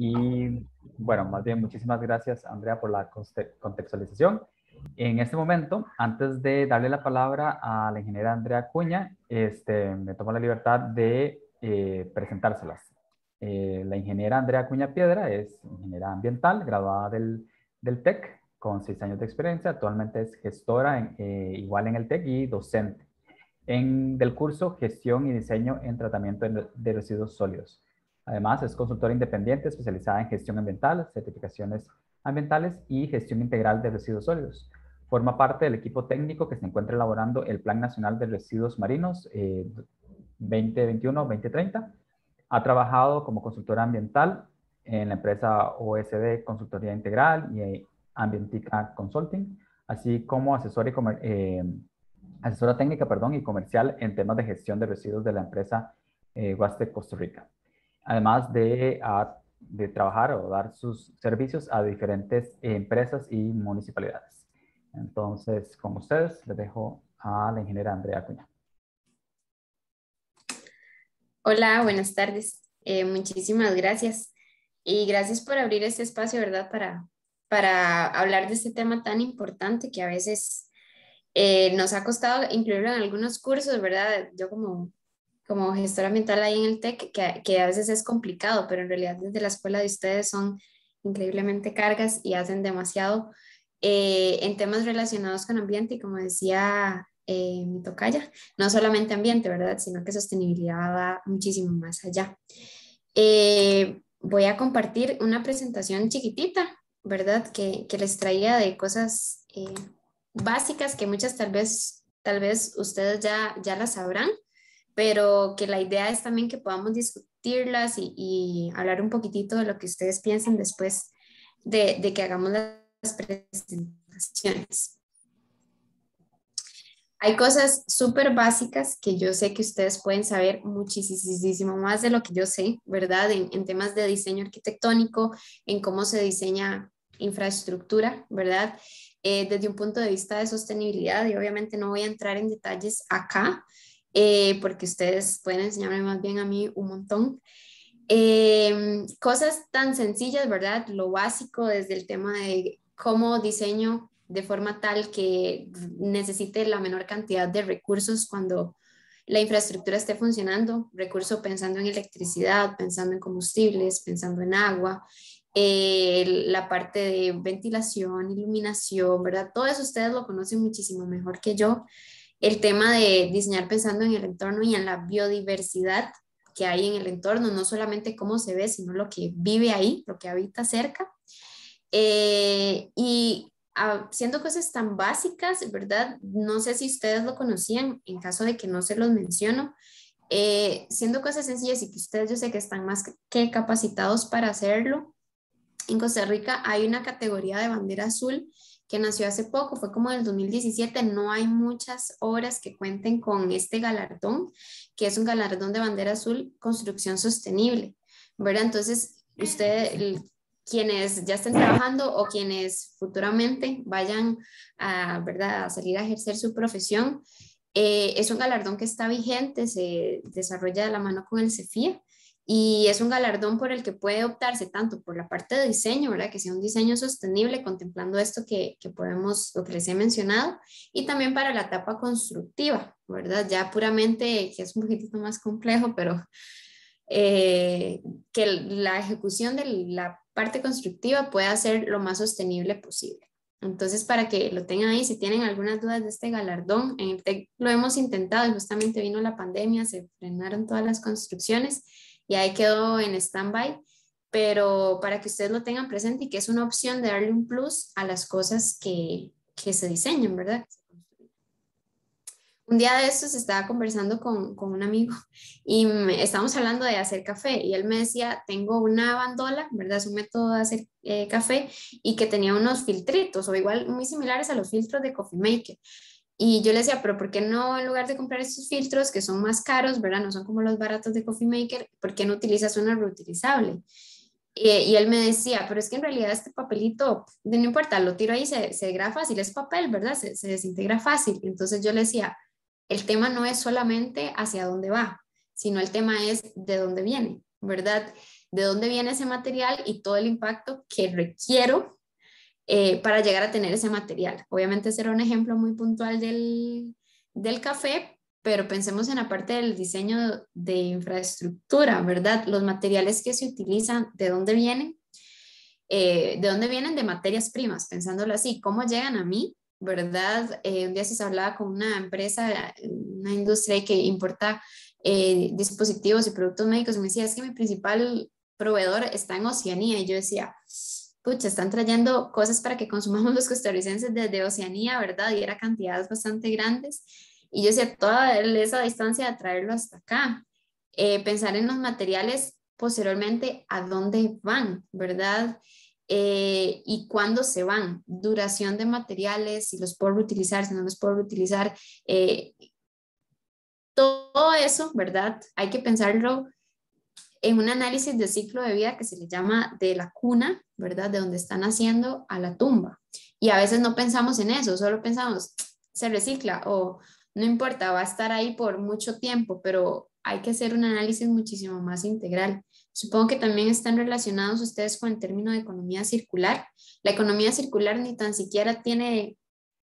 Y bueno, más bien muchísimas gracias, Andrea, por la contextualización. En este momento, antes de darle la palabra a la ingeniera Andrea Cuña, me tomo la libertad de presentárselas. La ingeniera Andrea Cuña Piedra es ingeniera ambiental, graduada del TEC, con 6 años de experiencia. Actualmente es gestora igual en el TEC y docente del curso Gestión y Diseño en Tratamiento de Residuos Sólidos. Además, es consultora independiente especializada en gestión ambiental, certificaciones ambientales y gestión integral de residuos sólidos. Forma parte del equipo técnico que se encuentra elaborando el Plan Nacional de Residuos Marinos 2021-2030. Ha trabajado como consultora ambiental en la empresa OSD Consultoría Integral y Ambientica Consulting, así como asesora técnica, y comercial en temas de gestión de residuos de la empresa Huastec Costa Rica. Además de trabajar o dar sus servicios a diferentes empresas y municipalidades. Entonces, con ustedes, les dejo a la ingeniera Andrea Cuña. Hola, buenas tardes. Muchísimas gracias. Y gracias por abrir este espacio, ¿verdad? Para hablar de este tema tan importante que a veces nos ha costado incluirlo en algunos cursos, ¿verdad? Yo como gestora ambiental ahí en el TEC, que a veces es complicado, pero en realidad desde la escuela de ustedes son increíblemente cargas y hacen demasiado en temas relacionados con ambiente y como decía mi tocaya, no solamente ambiente, ¿verdad? Sino que sostenibilidad va muchísimo más allá. Voy a compartir una presentación chiquitita, ¿verdad? Que les traía de cosas básicas que muchas tal vez ustedes ya las sabrán, pero que la idea es también que podamos discutirlas y hablar un poquitito de lo que ustedes piensan después de que hagamos las presentaciones. Hay cosas súper básicas que yo sé que ustedes pueden saber muchísimo más de lo que yo sé, ¿verdad? En temas de diseño arquitectónico, en cómo se diseña infraestructura, ¿verdad? Desde un punto de vista de sostenibilidad, y obviamente no voy a entrar en detalles acá, porque ustedes pueden enseñarme más bien a mí un montón. Cosas tan sencillas, ¿verdad? Lo básico desde el tema de cómo diseño de forma tal que necesite la menor cantidad de recursos cuando la infraestructura esté funcionando, recurso pensando en electricidad, pensando en combustibles, pensando en agua, la parte de ventilación, iluminación, ¿verdad? Todo eso ustedes lo conocen muchísimo mejor que yo. El tema de diseñar pensando en el entorno y en la biodiversidad que hay en el entorno, no solamente cómo se ve, sino lo que vive ahí, lo que habita cerca. Y siendo cosas tan básicas, ¿verdad? No sé si ustedes lo conocían, en caso de que no se los menciono, siendo cosas sencillas y que ustedes yo sé que están más que capacitados para hacerlo. En Costa Rica hay una categoría de bandera azul que nació hace poco, fue como en el 2017, no hay muchas obras que cuenten con este galardón, que es un galardón de bandera azul, construcción sostenible, ¿verdad? Entonces, quienes ya estén trabajando o quienes futuramente vayan a, ¿verdad?, a salir a ejercer su profesión, es un galardón que está vigente, se desarrolla de la mano con el CEFIA y es un galardón por el que puede optarse tanto por la parte de diseño, ¿verdad? Que sea un diseño sostenible, contemplando esto que podemos, lo que les he mencionado, y también para la etapa constructiva, ¿verdad? Ya puramente, que es un poquitito más complejo, pero que la ejecución de la parte constructiva pueda ser lo más sostenible posible. Entonces, para que lo tengan ahí, si tienen algunas dudas de este galardón, en el TEC lo hemos intentado y justamente vino la pandemia, se frenaron todas las construcciones y ahí quedó en stand-by, pero para que ustedes lo tengan presente y que es una opción de darle un plus a las cosas que se diseñan, ¿verdad? Un día de estos estaba conversando con un amigo y estábamos hablando de hacer café y él me decía, tengo una bandola, ¿verdad? Es un método de hacer café y que tenía unos filtritos o igual muy similares a los filtros de Coffee Maker. Y yo le decía, pero ¿por qué no en lugar de comprar estos filtros que son más caros, ¿verdad? No son como los baratos de Coffee Maker, ¿por qué no utilizas una reutilizable? Y él me decía, pero es que en realidad este papelito, no importa, lo tiro ahí, se degrada fácil, es papel, ¿verdad? Se desintegra fácil. Entonces yo le decía, el tema no es solamente hacia dónde va, sino el tema es de dónde viene, ¿verdad? de dónde viene ese material y todo el impacto que requiero para llegar a tener ese material. Obviamente será un ejemplo muy puntual del café, pero pensemos en la parte del diseño de infraestructura, ¿verdad? Los materiales que se utilizan, ¿de dónde vienen? ¿De dónde vienen? De materias primas, pensándolo así, ¿cómo llegan a mí? ¿Verdad? Un día se hablaba con una empresa, una industria que importa dispositivos y productos médicos y me decía, es que mi principal proveedor está en Oceanía y yo decía, pucha, están trayendo cosas para que consumamos los costarricenses desde Oceanía, ¿verdad? Y era cantidades bastante grandes. Y yo decía, toda esa distancia de traerlo hasta acá. Pensar en los materiales posteriormente, a dónde van, ¿verdad? Y cuándo se van, duración de materiales, si los puedo reutilizar, si no los puedo reutilizar. Todo eso, ¿verdad? Hay que pensarlo en un análisis de ciclo de vida que se le llama de la cuna, ¿verdad? De donde están haciendo a la tumba. Y a veces no pensamos en eso, solo pensamos, se recicla o no importa, va a estar ahí por mucho tiempo, pero hay que hacer un análisis muchísimo más integral. Supongo que también están relacionados ustedes con el término de economía circular. La economía circular ni tan siquiera tiene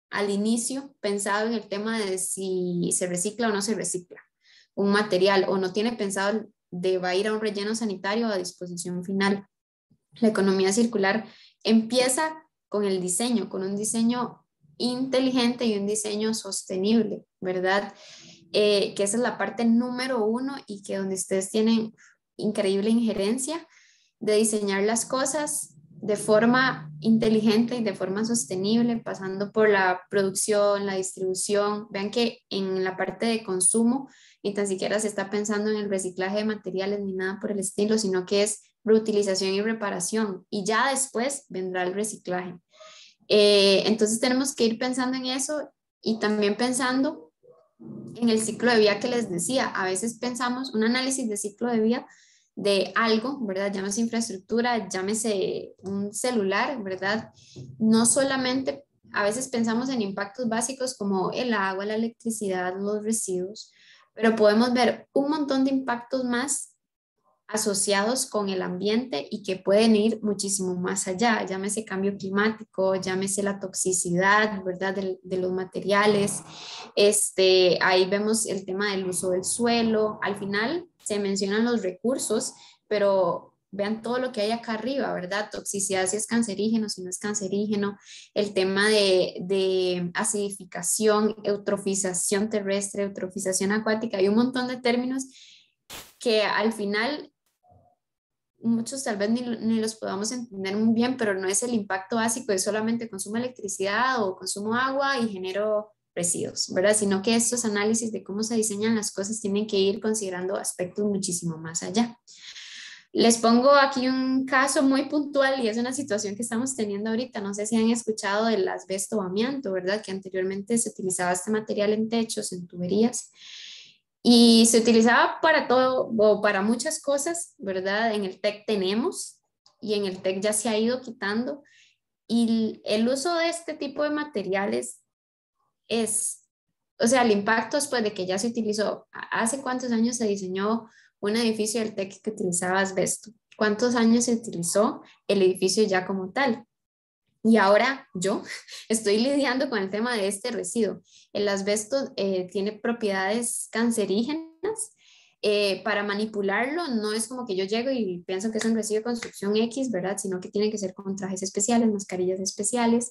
al inicio pensado en el tema de si se recicla o no se recicla un material o no tiene pensado de va a ir a un relleno sanitario a disposición final. La economía circular empieza con el diseño, con un diseño inteligente y un diseño sostenible, ¿verdad? Que esa es la parte número uno y que donde ustedes tienen increíble injerencia de diseñar las cosas de forma inteligente y de forma sostenible, pasando por la producción, la distribución. Vean que en la parte de consumo ni tan siquiera se está pensando en el reciclaje de materiales ni nada por el estilo, sino que es reutilización y reparación. Y ya después vendrá el reciclaje. Entonces tenemos que ir pensando en eso y también pensando en el ciclo de vida que les decía. A veces pensamos un análisis de ciclo de vida de algo, ¿verdad? Llámese infraestructura, llámese un celular, ¿verdad? No solamente, a veces pensamos en impactos básicos como el agua, la electricidad, los residuos, pero podemos ver un montón de impactos más asociados con el ambiente y que pueden ir muchísimo más allá, llámese cambio climático, llámese la toxicidad, ¿verdad? De los materiales. Ahí vemos el tema del uso del suelo. Al final se mencionan los recursos, pero vean todo lo que hay acá arriba, ¿verdad? Toxicidad, si es cancerígeno, si no es cancerígeno, el tema de acidificación, eutrofización terrestre, eutrofización acuática, hay un montón de términos que al final muchos tal vez ni los podamos entender muy bien, pero no es el impacto básico de solamente consumo electricidad o consumo agua y genero residuos, ¿verdad? Sino que estos análisis de cómo se diseñan las cosas tienen que ir considerando aspectos muchísimo más allá. Les pongo aquí un caso muy puntual y es una situación que estamos teniendo ahorita. No sé si han escuchado del asbesto o amianto, ¿verdad? Que anteriormente se utilizaba este material en techos, en tuberías. Y se utilizaba para todo o para muchas cosas, ¿verdad? En el TEC tenemos y en el TEC ya se ha ido quitando. Y el uso de este tipo de materiales es, o sea, el impacto después de que ya se utilizó, ¿hace cuántos años se diseñó un edificio del TEC que utilizaba asbesto? ¿Cuántos años se utilizó el edificio ya como tal? Y ahora yo estoy lidiando con el tema de este residuo. El asbesto tiene propiedades cancerígenas. Para manipularlo no es como que yo llego y pienso que es un residuo de construcción X, ¿verdad? Sino que tiene que ser con trajes especiales, mascarillas especiales.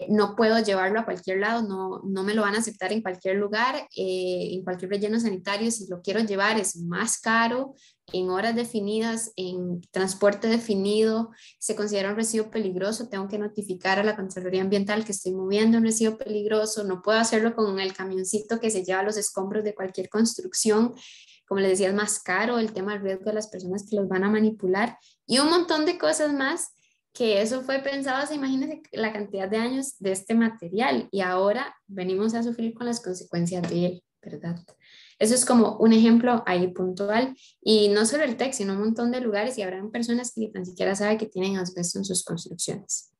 No puedo llevarlo a cualquier lado, no me lo van a aceptar en cualquier lugar, en cualquier relleno sanitario. Si lo quiero llevar es más caro, en horas definidas, en transporte definido, se considera un residuo peligroso, tengo que notificar a la Contraloría Ambiental que estoy moviendo un residuo peligroso, no puedo hacerlo con el camioncito que se lleva los escombros de cualquier construcción, como les decía, es más caro, el tema del riesgo de las personas que los van a manipular y un montón de cosas más que eso fue pensado, imagínense la cantidad de años de este material y ahora venimos a sufrir con las consecuencias de él, ¿verdad? Eso es como un ejemplo ahí puntual y no solo el TEC, sino un montón de lugares y habrán personas que ni tan siquiera saben que tienen asbesto en sus construcciones.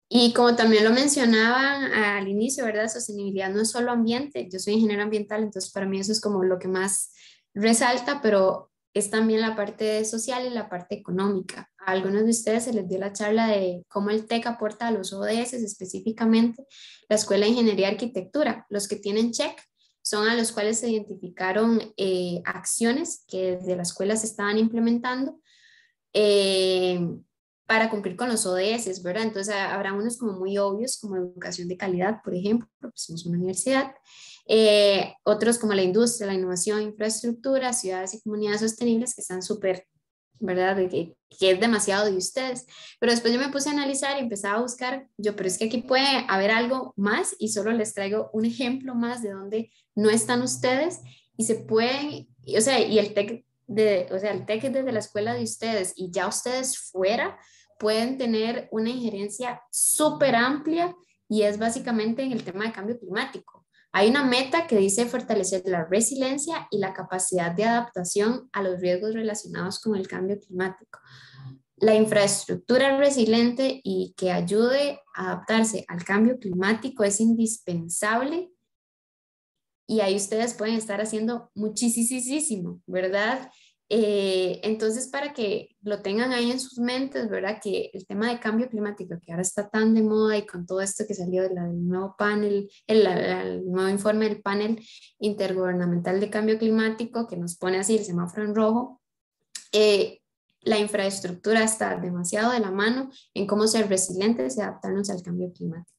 Y como también lo mencionaban al inicio, ¿verdad? Sostenibilidad no es solo ambiente, yo soy ingeniero ambiental, entonces para mí eso es como lo que más resalta, pero es también la parte social y la parte económica. A algunos de ustedes se les dio la charla de cómo el TEC aporta a los ODS, específicamente la Escuela de Ingeniería y Arquitectura. Los que tienen check son a los cuales se identificaron acciones que desde la escuela se estaban implementando eh, para cumplir con los ODS, ¿verdad? Entonces habrá unos como muy obvios, como educación de calidad, por ejemplo, pues somos una universidad. Otros como la industria, la innovación, infraestructura, ciudades y comunidades sostenibles que están súper, ¿verdad? Que es demasiado de ustedes. Pero después yo me puse a analizar y empezaba a buscar, yo, pero es que aquí puede haber algo más y solo les traigo un ejemplo más de donde no están ustedes y se pueden, o sea, y el TEC o sea, el TEC es desde la escuela de ustedes y ya ustedes fuera pueden tener una injerencia súper amplia y es básicamente en el tema de cambio climático. Hay una meta que dice fortalecer la resiliencia y la capacidad de adaptación a los riesgos relacionados con el cambio climático. La infraestructura resiliente y que ayude a adaptarse al cambio climático es indispensable y ahí ustedes pueden estar haciendo muchísimo, ¿verdad? Entonces, para que lo tengan ahí en sus mentes, ¿verdad? Que el tema de cambio climático, que ahora está tan de moda y con todo esto que salió del nuevo panel, el nuevo informe del panel intergubernamental de cambio climático, que nos pone así el semáforo en rojo, la infraestructura está demasiado de la mano en cómo ser resilientes y adaptarnos al cambio climático.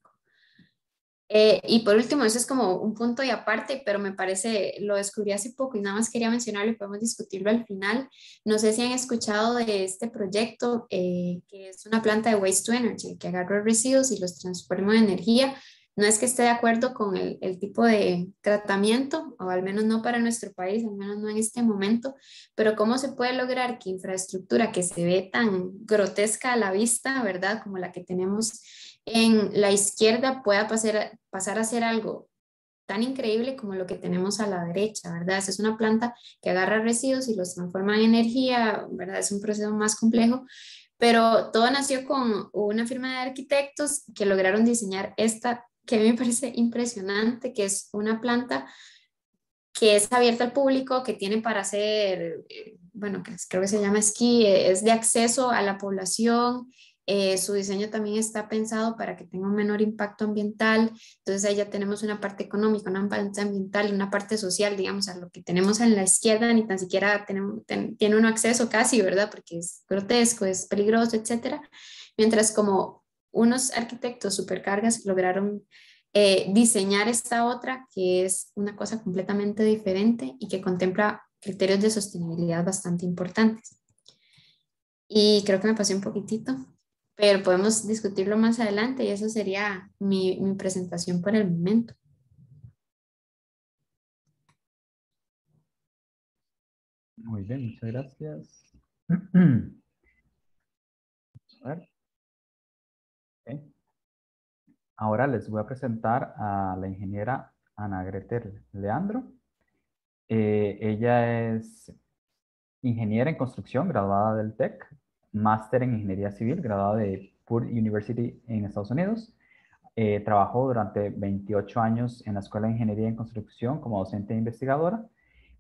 Y por último, eso es como un punto y aparte, pero me parece, lo descubrí hace poco y nada más quería mencionarlo y podemos discutirlo al final. No sé si han escuchado de este proyecto, que es una planta de waste to energy, que agarra residuos y los transforma en energía. No es que esté de acuerdo con el tipo de tratamiento, o al menos no para nuestro país, al menos no en este momento, pero cómo se puede lograr que infraestructura que se ve tan grotesca a la vista, ¿verdad? Como la que tenemos en la izquierda pueda pasar a ser algo tan increíble como lo que tenemos a la derecha, ¿verdad? Esa es una planta que agarra residuos y los transforma en energía, ¿verdad? Es un proceso más complejo, pero todo nació con una firma de arquitectos que lograron diseñar esta, que a mí me parece impresionante, que es una planta que es abierta al público, que tiene para hacer, bueno, que creo que se llama esquí, es de acceso a la población. Su diseño también está pensado para que tenga un menor impacto ambiental. Entonces ahí ya tenemos una parte económica, una parte ambiental y una parte social, digamos, a lo que tenemos en la izquierda, ni tan siquiera tiene un acceso casi, ¿verdad? Porque es grotesco, es peligroso, etcétera. Mientras como unos arquitectos supercargas lograron diseñar esta otra, que es una cosa completamente diferente y que contempla criterios de sostenibilidad bastante importantes. Y creo que me pasé un poquitito, pero podemos discutirlo más adelante y eso sería mi presentación por el momento. Muy bien, muchas gracias. A ver, ok. Ahora les voy a presentar a la ingeniera Ana Gretel Leandro. Ella es ingeniera en construcción, graduada del TEC, máster en ingeniería civil, graduada de Purdue University en Estados Unidos. Trabajó durante 28 años en la Escuela de Ingeniería en Construcción como docente e investigadora.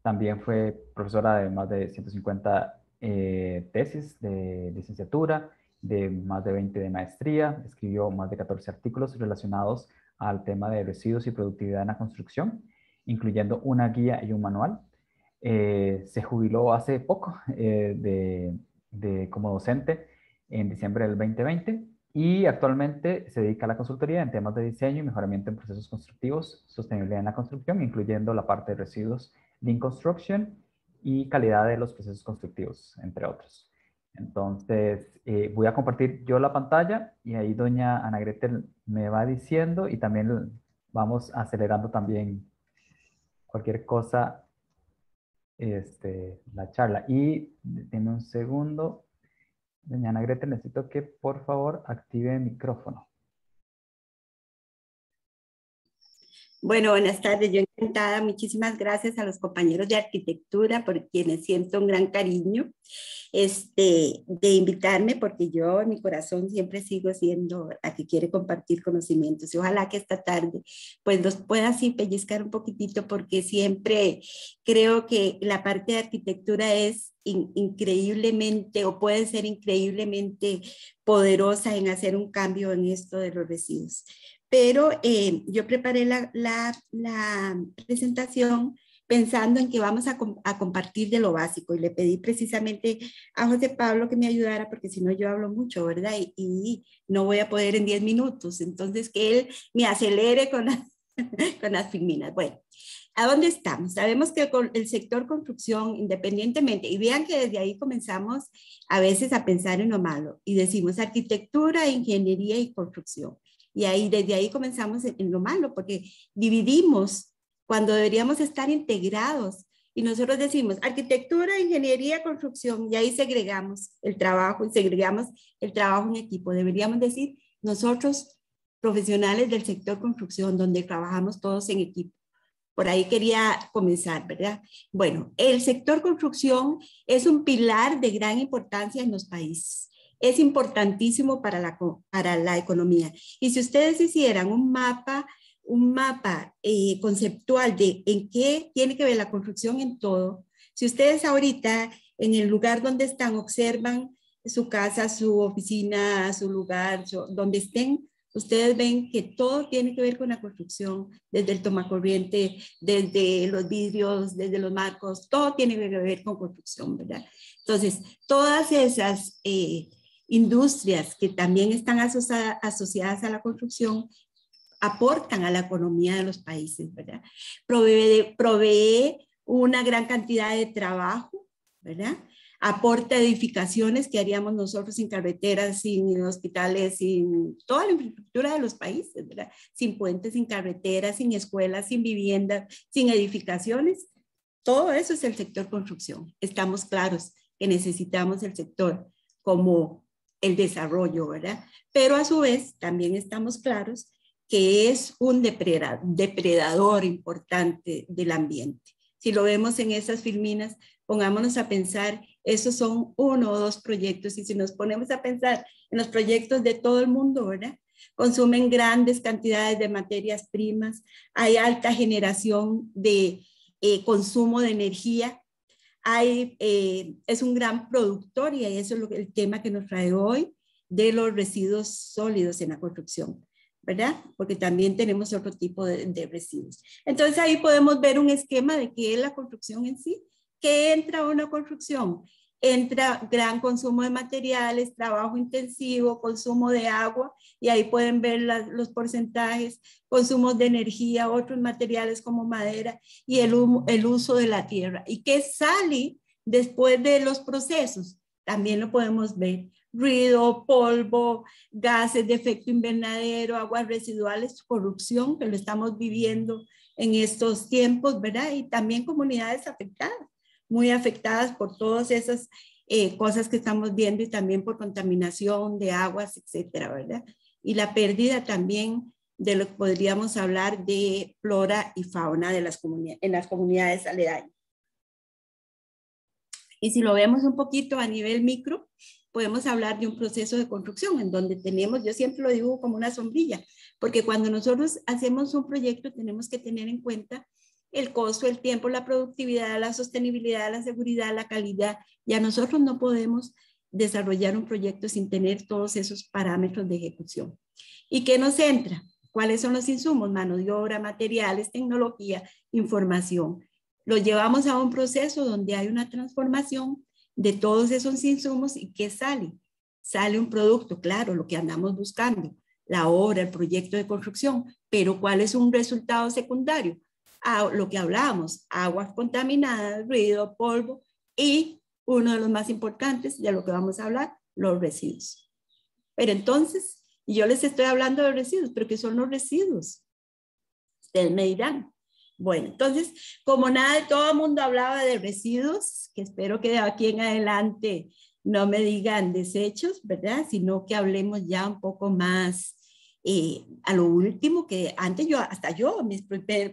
También fue profesora de más de 150 tesis de licenciatura, de más de 20 de maestría. Escribió más de 14 artículos relacionados al tema de residuos y productividad en la construcción, incluyendo una guía y un manual. Se jubiló hace poco como docente en diciembre del 2020 y actualmente se dedica a la consultoría en temas de diseño y mejoramiento en procesos constructivos, sostenibilidad en la construcción, incluyendo la parte de residuos, Lean Construction y calidad de los procesos constructivos, entre otros. Entonces, voy a compartir yo la pantalla y ahí doña Ana Gretel me va diciendo y también vamos acelerando también cualquier cosa, la charla. Y denme un segundo. Doña Ana Gretel, necesito que por favor active el micrófono. Bueno, buenas tardes, yo encantada. Muchísimas gracias a los compañeros de arquitectura por quienes siento un gran cariño de invitarme, porque yo en mi corazón siempre sigo siendo la que quiere compartir conocimientos y ojalá que esta tarde pues los pueda así pellizcar un poquitito, porque siempre creo que la parte de arquitectura es increíblemente o puede ser increíblemente poderosa en hacer un cambio en esto de los residuos. Pero yo preparé la presentación pensando en que vamos a compartir de lo básico y le pedí precisamente a José Pablo que me ayudara porque si no yo hablo mucho, ¿verdad? Y no voy a poder en 10 minutos, entonces que él me acelere con, con las filminas. Bueno, ¿a dónde estamos? Sabemos que con el sector construcción, independientemente, y vean que desde ahí comenzamos a veces a pensar en lo malo y decimos arquitectura, ingeniería y construcción. Y ahí, desde ahí comenzamos en lo malo, porque dividimos cuando deberíamos estar integrados. Y nosotros decimos arquitectura, ingeniería, construcción, y ahí segregamos el trabajo y segregamos el trabajo en equipo. Deberíamos decir nosotros, profesionales del sector construcción, donde trabajamos todos en equipo. Por ahí quería comenzar, ¿verdad? Bueno, el sector construcción es un pilar de gran importancia en los países. Es importantísimo para la economía. Y si ustedes hicieran un mapa conceptual de en qué tiene que ver la construcción en todo, si ustedes ahorita en el lugar donde están observan su casa, su oficina, su lugar, donde estén, ustedes ven que todo tiene que ver con la construcción, desde el tomacorriente, desde los vidrios, desde los marcos, todo tiene que ver con construcción, ¿verdad? Entonces, todas esas industrias que también están asociadas a la construcción aportan a la economía de los países, ¿verdad? Provee una gran cantidad de trabajo, ¿verdad? Aporta edificaciones que haríamos nosotros sin carreteras, sin hospitales, sin toda la infraestructura de los países, ¿verdad? Sin puentes, sin carreteras, sin escuelas, sin viviendas, sin edificaciones. Todo eso es el sector construcción. Estamos claros que necesitamos el sector como el desarrollo, ¿verdad? Pero a su vez también estamos claros que es un depredador importante del ambiente. Si lo vemos en esas filminas, pongámonos a pensar, esos son 1 o 2 proyectos, y si nos ponemos a pensar en los proyectos de todo el mundo, ¿verdad? Consumen grandes cantidades de materias primas, hay alta generación de consumo de energía, es un gran productor, y eso es el tema que nos trae hoy, de los residuos sólidos en la construcción, ¿verdad? Porque también tenemos otro tipo de residuos. Entonces ahí podemos ver un esquema de qué es la construcción en sí. ¿Qué entra a una construcción? Entra gran consumo de materiales, trabajo intensivo, consumo de agua, y ahí pueden ver los porcentajes, consumos de energía, otros materiales como madera y el uso de la tierra. ¿Y qué sale después de los procesos? También lo podemos ver. Ruido, polvo, gases de efecto invernadero, aguas residuales, corrupción, que lo estamos viviendo en estos tiempos, ¿verdad? Y también comunidades afectadas, muy afectadas por todas esas cosas que estamos viendo, y también por contaminación de aguas, etcétera, ¿verdad? Y la pérdida también de lo que podríamos hablar de flora y fauna de en las comunidades aledañas. Y si lo vemos un poquito a nivel micro, podemos hablar de un proceso de construcción en donde tenemos, yo siempre lo digo como una sombrilla, porque cuando nosotros hacemos un proyecto tenemos que tener en cuenta el costo, el tiempo, la productividad, la sostenibilidad, la seguridad, la calidad. Ya nosotros no podemos desarrollar un proyecto sin tener todos esos parámetros de ejecución. ¿Y qué nos entra? ¿Cuáles son los insumos? Mano de obra, materiales, tecnología, información. Lo llevamos a un proceso donde hay una transformación de todos esos insumos, y ¿qué sale? Sale un producto, claro, lo que andamos buscando, la obra, el proyecto de construcción, pero ¿cuál es un resultado secundario? Lo que hablábamos, aguas contaminadas, ruido, polvo, y uno de los más importantes de lo que vamos a hablar, los residuos. Pero entonces, yo les estoy hablando de residuos, pero ¿qué son los residuos? Ustedes me dirán. Bueno, entonces, como nada, todo el mundo hablaba de residuos, que espero que de aquí en adelante no me digan desechos, ¿verdad? Sino que hablemos ya un poco más a lo último que antes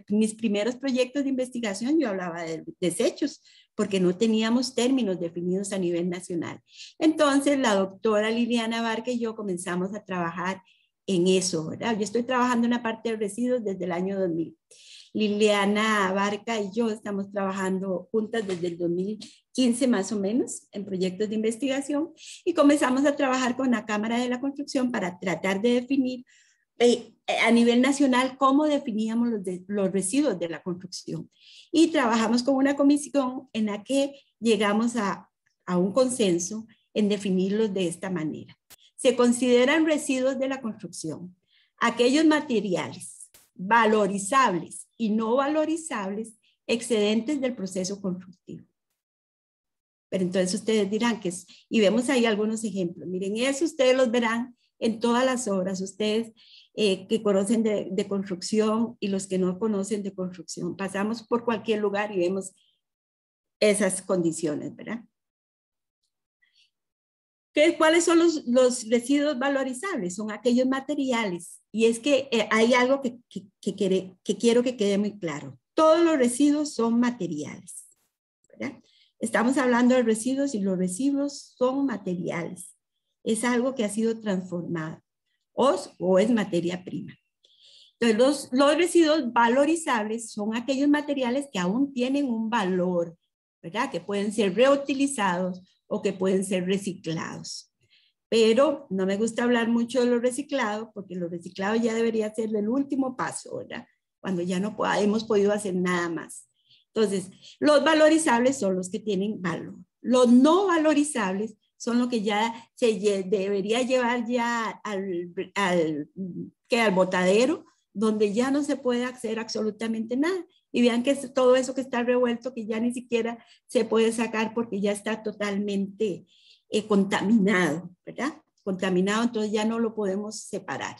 mis primeros proyectos de investigación yo hablaba de desechos, porque no teníamos términos definidos a nivel nacional. Entonces la doctora Liliana Barca y yo comenzamos a trabajar en eso, ¿verdad? Yo estoy trabajando en la parte de residuos desde el año 2000. Liliana Barca y yo estamos trabajando juntas desde el 2015 más o menos en proyectos de investigación y comenzamos a trabajar con la Cámara de la Construcción para tratar de definir a nivel nacional cómo definíamos los residuos de la construcción. Y trabajamos con una comisión en la que llegamos a un consenso en definirlos de esta manera. Se consideran residuos de la construcción aquellos materiales valorizables y no valorizables excedentes del proceso constructivo. Pero entonces ustedes dirán que y vemos ahí algunos ejemplos. Miren, eso ustedes los verán en todas las obras. Ustedes que conocen de construcción y los que no conocen de construcción. Pasamos por cualquier lugar y vemos esas condiciones, ¿verdad? ¿Cuáles son los residuos valorizables? Son aquellos materiales. Y es que hay algo que quiero que quede muy claro. Todos los residuos son materiales, ¿verdad? Estamos hablando de residuos y los residuos son materiales. Es algo que ha sido transformado o es materia prima. Entonces, los residuos valorizables son aquellos materiales que aún tienen un valor, ¿verdad? Que pueden ser reutilizados o que pueden ser reciclados. Pero no me gusta hablar mucho de lo reciclado, porque lo reciclado ya debería ser el último paso, ¿verdad? Cuando ya no hemos podido hacer nada más. Entonces, los valorizables son los que tienen valor. Los no valorizables son los que ya se debería llevar ya al botadero, donde ya no se puede hacer absolutamente nada. Y vean que es todo eso que está revuelto, que ya ni siquiera se puede sacar porque ya está totalmente contaminado, ¿verdad? Contaminado, entonces ya no lo podemos separar.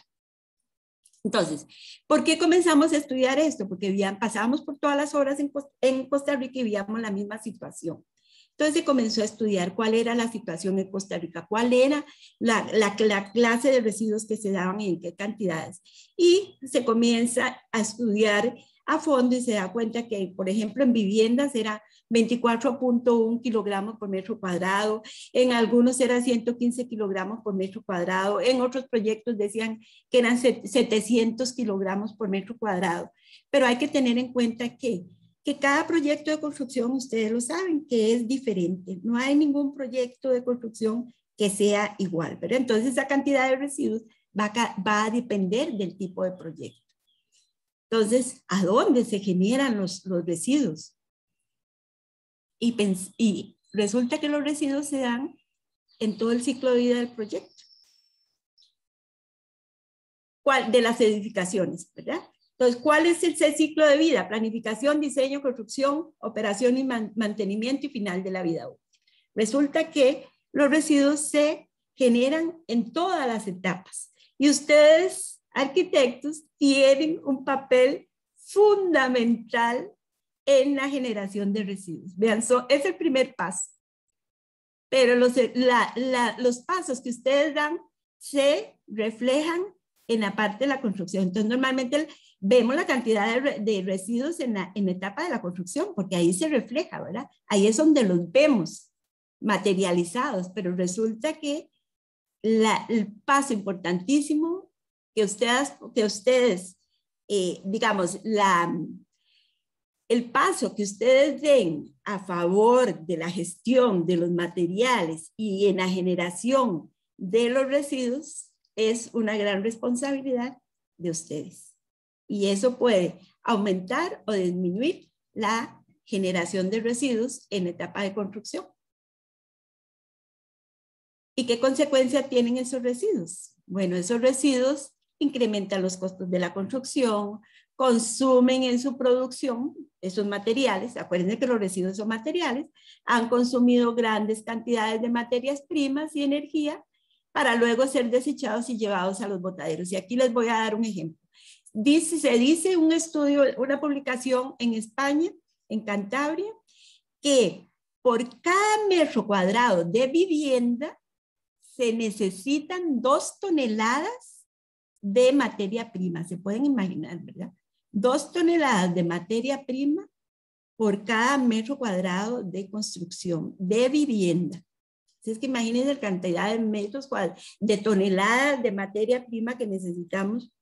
Entonces, ¿por qué comenzamos a estudiar esto? Porque pasábamos por todas las obras en Costa Rica y veíamos la misma situación. Entonces se comenzó a estudiar cuál era la situación en Costa Rica, cuál era la clase de residuos que se daban y en qué cantidades. Y se comienza a estudiar a fondo y se da cuenta que, por ejemplo, en viviendas era 24.1 kilogramos por metro cuadrado, en algunos era 115 kilogramos por metro cuadrado, en otros proyectos decían que eran 700 kilogramos por metro cuadrado. Pero hay que tener en cuenta que cada proyecto de construcción, ustedes lo saben, que es diferente. No hay ningún proyecto de construcción que sea igual, ¿verdad? Entonces esa cantidad de residuos va a depender del tipo de proyecto. Entonces, ¿a dónde se generan los residuos? Y resulta que los residuos se dan en todo el ciclo de vida del proyecto. De las edificaciones, ¿verdad? Entonces, ¿cuál es el ciclo de vida? Planificación, diseño, construcción, operación y mantenimiento y final de la vida útil. Resulta que los residuos se generan en todas las etapas. Y ustedes, arquitectos, tienen un papel fundamental en la generación de residuos. Vean, es el primer paso. Pero los pasos que ustedes dan se reflejan en la parte de la construcción. Entonces, normalmente vemos la cantidad de residuos en la etapa de la construcción, porque ahí se refleja, ¿verdad? Ahí es donde los vemos materializados, pero resulta que el paso importantísimo que ustedes digamos, el paso que ustedes den a favor de la gestión de los materiales y en la generación de los residuos es una gran responsabilidad de ustedes. Y eso puede aumentar o disminuir la generación de residuos en la etapa de construcción. ¿Y qué consecuencia tienen esos residuos? Bueno, esos residuos incrementan los costos de la construcción, consumen en su producción esos materiales. Acuérdense que los residuos son materiales, han consumido grandes cantidades de materias primas y energía para luego ser desechados y llevados a los botaderos. Y aquí les voy a dar un ejemplo. Se dice un estudio, una publicación en España, en Cantabria, que por cada metro cuadrado de vivienda se necesitan 2 toneladas de materia prima. Se pueden imaginar, ¿verdad? 2 toneladas de materia prima por cada metro cuadrado de construcción, de vivienda. Es que imagínense la cantidad de metros cuadrados, de toneladas de materia prima que necesitamos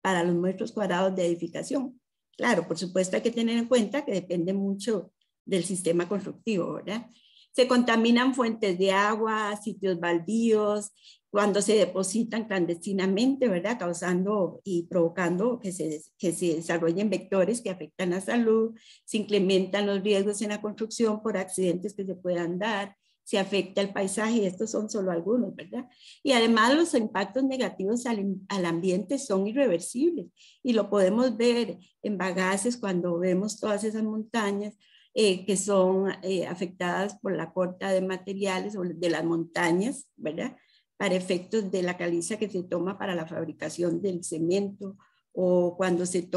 para los metros cuadrados de edificación. Claro, por supuesto hay que tener en cuenta que depende mucho del sistema constructivo, ¿verdad? Se contaminan fuentes de agua, sitios baldíos, cuando se depositan clandestinamente, ¿verdad? Causando y provocando que se desarrollen vectores que afectan la salud, se incrementan los riesgos en la construcción por accidentes que se puedan dar, se afecta el paisaje, y estos son solo algunos, ¿verdad? Y además los impactos negativos al ambiente son irreversibles, y lo podemos ver en Bagaces cuando vemos todas esas montañas que son afectadas por la corta de materiales o de las montañas, ¿verdad? Para efectos de la caliza que se toma para la fabricación del cemento, o cuando se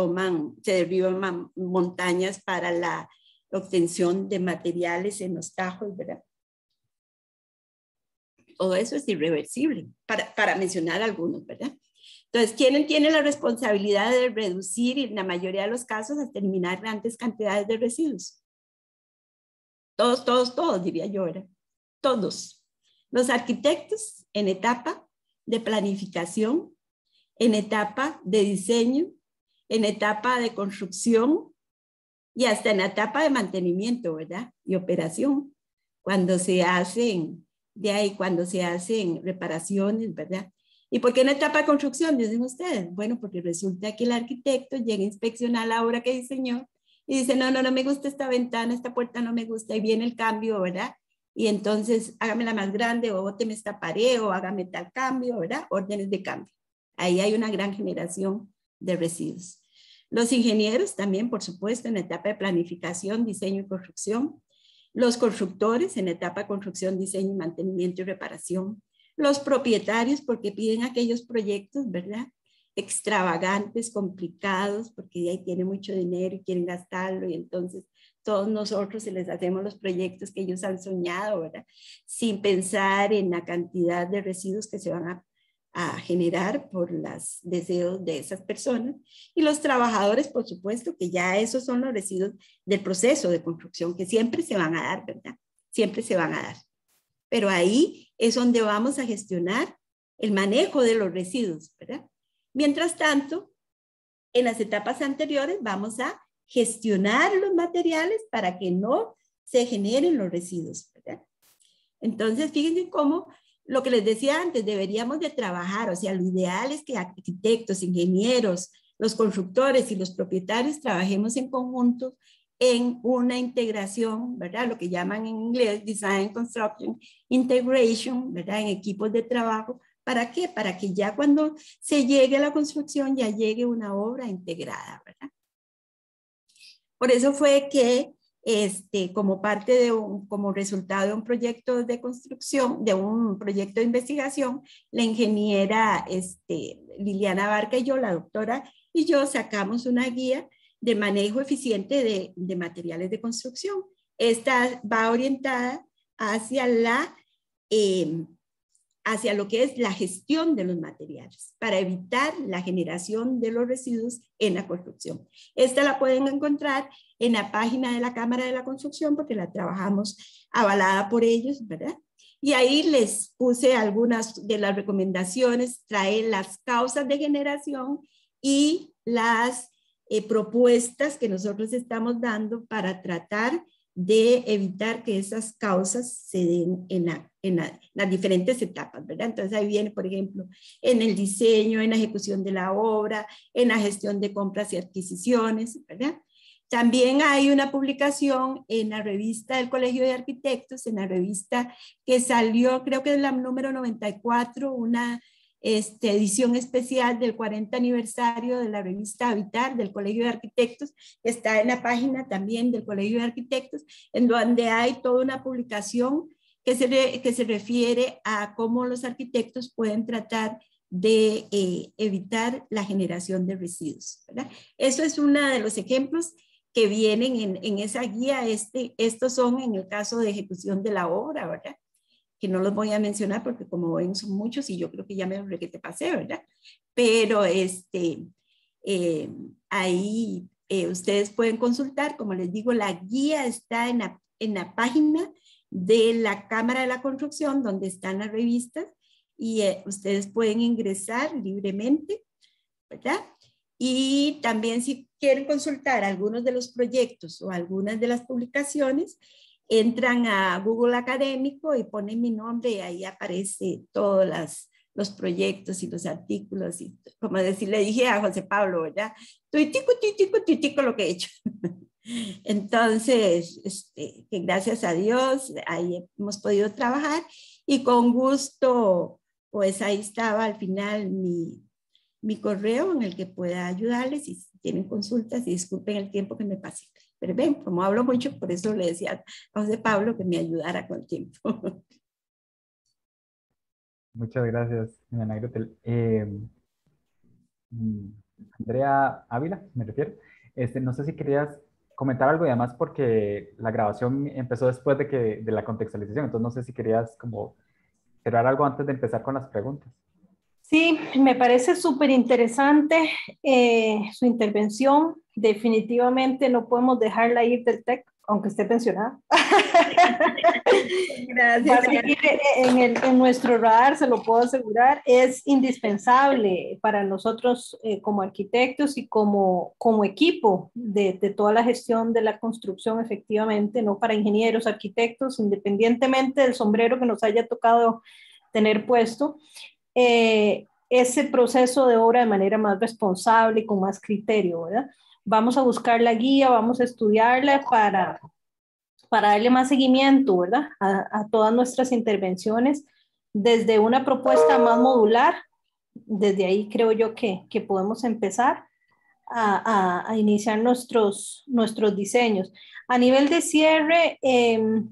derriban montañas para la obtención de materiales en los tajos, ¿verdad? Todo eso es irreversible, para mencionar algunos, ¿verdad? Entonces, ¿quién tiene la responsabilidad de reducir, en la mayoría de los casos, hasta eliminar grandes cantidades de residuos? Todos, diría yo, ¿verdad? Todos. Los arquitectos en etapa de planificación, en etapa de diseño, en etapa de construcción y hasta en etapa de mantenimiento, ¿verdad? Y operación, cuando se hacen reparaciones, ¿verdad? ¿Y por qué en etapa de construcción, dicen ustedes? Bueno, porque resulta que el arquitecto llega a inspeccionar la obra que diseñó y dice, no me gusta esta ventana, esta puerta no me gusta, y viene el cambio, ¿verdad? Y entonces hágamela más grande, o bóteme esta pared, o hágame tal cambio, ¿verdad? Órdenes de cambio. Ahí hay una gran generación de residuos. Los ingenieros también, por supuesto, en etapa de planificación, diseño y construcción. Los constructores en etapa de construcción, diseño, mantenimiento y reparación. Los propietarios porque piden aquellos proyectos, ¿verdad? Extravagantes, complicados, porque ahí tienen mucho dinero y quieren gastarlo, y entonces todos nosotros se les hacemos los proyectos que ellos han soñado, ¿verdad? Sin pensar en la cantidad de residuos que se van a generar por los deseos de esas personas. Y los trabajadores, por supuesto, que ya esos son los residuos del proceso de construcción, que siempre se van a dar, ¿verdad? Siempre se van a dar. Pero ahí es donde vamos a gestionar el manejo de los residuos, ¿verdad? Mientras tanto, en las etapas anteriores vamos a gestionar los materiales para que no se generen los residuos, ¿verdad? Entonces, fíjense cómo lo que les decía antes, deberíamos de trabajar, o sea, lo ideal es que arquitectos, ingenieros, los constructores y los propietarios trabajemos en conjunto en una integración, ¿verdad? Lo que llaman en inglés Design Construction Integration, ¿verdad? En equipos de trabajo. ¿Para qué? Para que ya cuando se llegue a la construcción ya llegue una obra integrada, ¿verdad? Por eso fue que como parte de como resultado de un proyecto de construcción, de un proyecto de investigación, la ingeniera Liliana Barca y yo, la doctora, y yo sacamos una guía de manejo eficiente de materiales de construcción. Esta va orientada hacia lo que es la gestión de los materiales para evitar la generación de los residuos en la construcción. Esta la pueden encontrar en la página de la Cámara de la Construcción porque la trabajamos avalada por ellos, ¿verdad? Y ahí les puse algunas de las recomendaciones, trae las causas de generación y las propuestas que nosotros estamos dando para tratar de evitar que esas causas se den en las diferentes etapas, ¿verdad? Entonces ahí viene, por ejemplo, en el diseño, en la ejecución de la obra, en la gestión de compras y adquisiciones, ¿verdad? También hay una publicación en la revista del Colegio de Arquitectos, en la revista que salió, creo que es la número 94, una edición especial del 40 aniversario de la revista Habitar del Colegio de Arquitectos, está en la página también del Colegio de Arquitectos, en donde hay toda una publicación que se refiere a cómo los arquitectos pueden tratar de evitar la generación de residuos, ¿verdad? Eso es uno de los ejemplos que vienen en esa guía. Estos son en el caso de ejecución de la obra, ¿verdad? que no los voy a mencionar porque como ven son muchos y yo creo que ya me lo que te pasé, ¿verdad? Pero ahí ustedes pueden consultar, como les digo, la guía está en la página de la Cámara de la Construcción, donde están las revistas, y ustedes pueden ingresar libremente, ¿verdad? Y también si quieren consultar algunos de los proyectos o algunas de las publicaciones, entran a Google Académico y ponen mi nombre y ahí aparece todos los proyectos y los artículos. Y como decir, le dije a José Pablo, ¿verdad? Tuitico lo que he hecho. Entonces, que gracias a Dios, ahí hemos podido trabajar y con gusto, pues ahí estaba al final mi correo en el que pueda ayudarles y si tienen consultas y disculpen el tiempo que me pasé. Pero ven, como hablo mucho, por eso le decía a José Pablo que me ayudara con el tiempo. Muchas gracias, Ana Gretel. Andrea Ávila, me refiero. No sé si querías comentar algo y además porque la grabación empezó después de la contextualización, entonces no sé si querías como cerrar algo antes de empezar con las preguntas. Sí, me parece súper interesante su intervención. Definitivamente no podemos dejarla ir del TEC, aunque esté pensionada. Gracias. Va a seguir en nuestro radar, se lo puedo asegurar. Es indispensable para nosotros como arquitectos y como equipo de toda la gestión de la construcción, efectivamente, no para ingenieros, arquitectos, independientemente del sombrero que nos haya tocado tener puesto. Ese proceso de obra de manera más responsable y con más criterio, ¿verdad? Vamos a buscar la guía, vamos a estudiarla para darle más seguimiento, ¿verdad? A todas nuestras intervenciones desde una propuesta más modular. Desde ahí creo yo que podemos empezar a iniciar nuestros diseños. A nivel de cierre,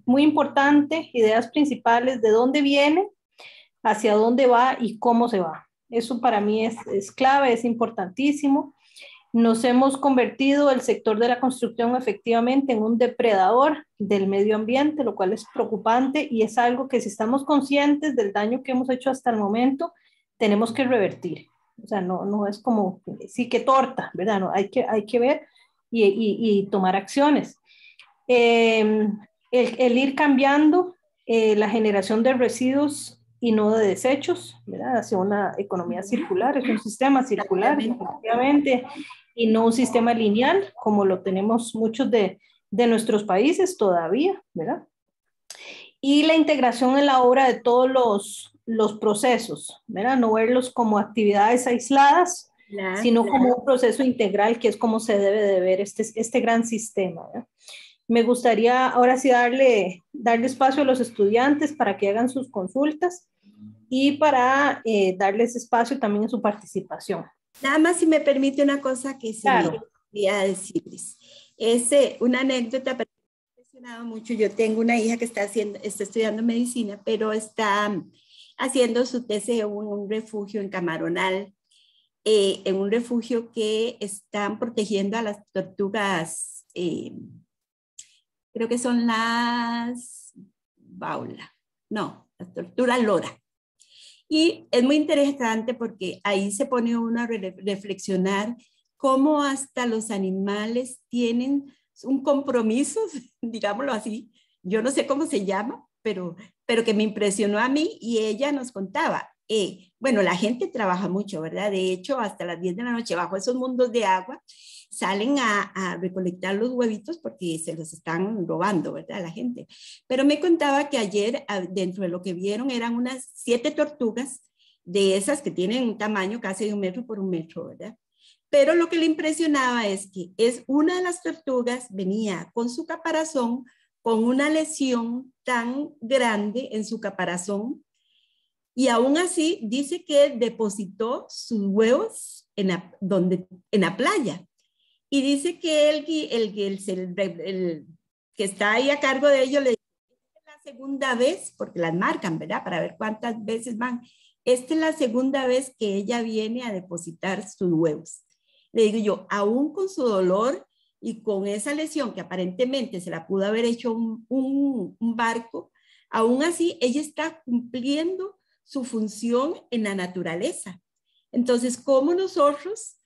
muy importante, ideas principales de dónde viene, hacia dónde va y cómo se va. Eso para mí es clave, es importantísimo. Nos hemos convertido el sector de la construcción efectivamente en un depredador del medio ambiente, lo cual es preocupante y es algo que si estamos conscientes del daño que hemos hecho hasta el momento, tenemos que revertir. O sea, no es como, sí que torta, ¿verdad? No, hay que ver y tomar acciones. El ir cambiando la generación de residuos y no de desechos, ¿verdad? Hacia una economía circular, es un sistema circular, efectivamente, y no un sistema lineal, como lo tenemos muchos de nuestros países todavía, ¿verdad? Y la integración en la obra de todos los procesos, ¿verdad? No verlos como actividades aisladas, sino como un proceso integral, que es como se debe de ver este gran sistema, ¿verdad? Me gustaría ahora sí darle espacio a los estudiantes para que hagan sus consultas y para darles espacio también en su participación. Nada más si me permite una cosa que se me quería decirles. Es una anécdota, pero me ha impresionado mucho. Yo tengo una hija que está estudiando medicina, pero está haciendo su tesis en un refugio en Camaronal, en un refugio que están protegiendo a las tortugas, creo que son las las tortugas lora. Y es muy interesante porque ahí se pone uno a reflexionar cómo hasta los animales tienen un compromiso, digámoslo así, yo no sé cómo se llama, pero que me impresionó a mí y ella nos contaba. Bueno, la gente trabaja mucho, ¿verdad? De hecho, hasta las 10 de la noche bajo esos mundos de agua salen a recolectar los huevitos porque se los están robando, ¿verdad? La gente. Pero me contaba que ayer, dentro de lo que vieron, eran unas 7 tortugas de esas que tienen un tamaño casi de 1 metro por 1 metro, ¿verdad? Pero lo que le impresionaba es que una de las tortugas venía con su caparazón, con una lesión tan grande en su caparazón, y aún así dice que depositó sus huevos en la playa. Y dice que el que está ahí a cargo de ellos le dice, esta es la segunda vez, porque las marcan, ¿verdad? Para ver cuántas veces van. Esta es la segunda vez que ella viene a depositar sus huevos. Le digo yo, aún con su dolor y con esa lesión que aparentemente se la pudo haber hecho un barco, aún así ella está cumpliendo su función en la naturaleza. Entonces, ¿cómo nosotros,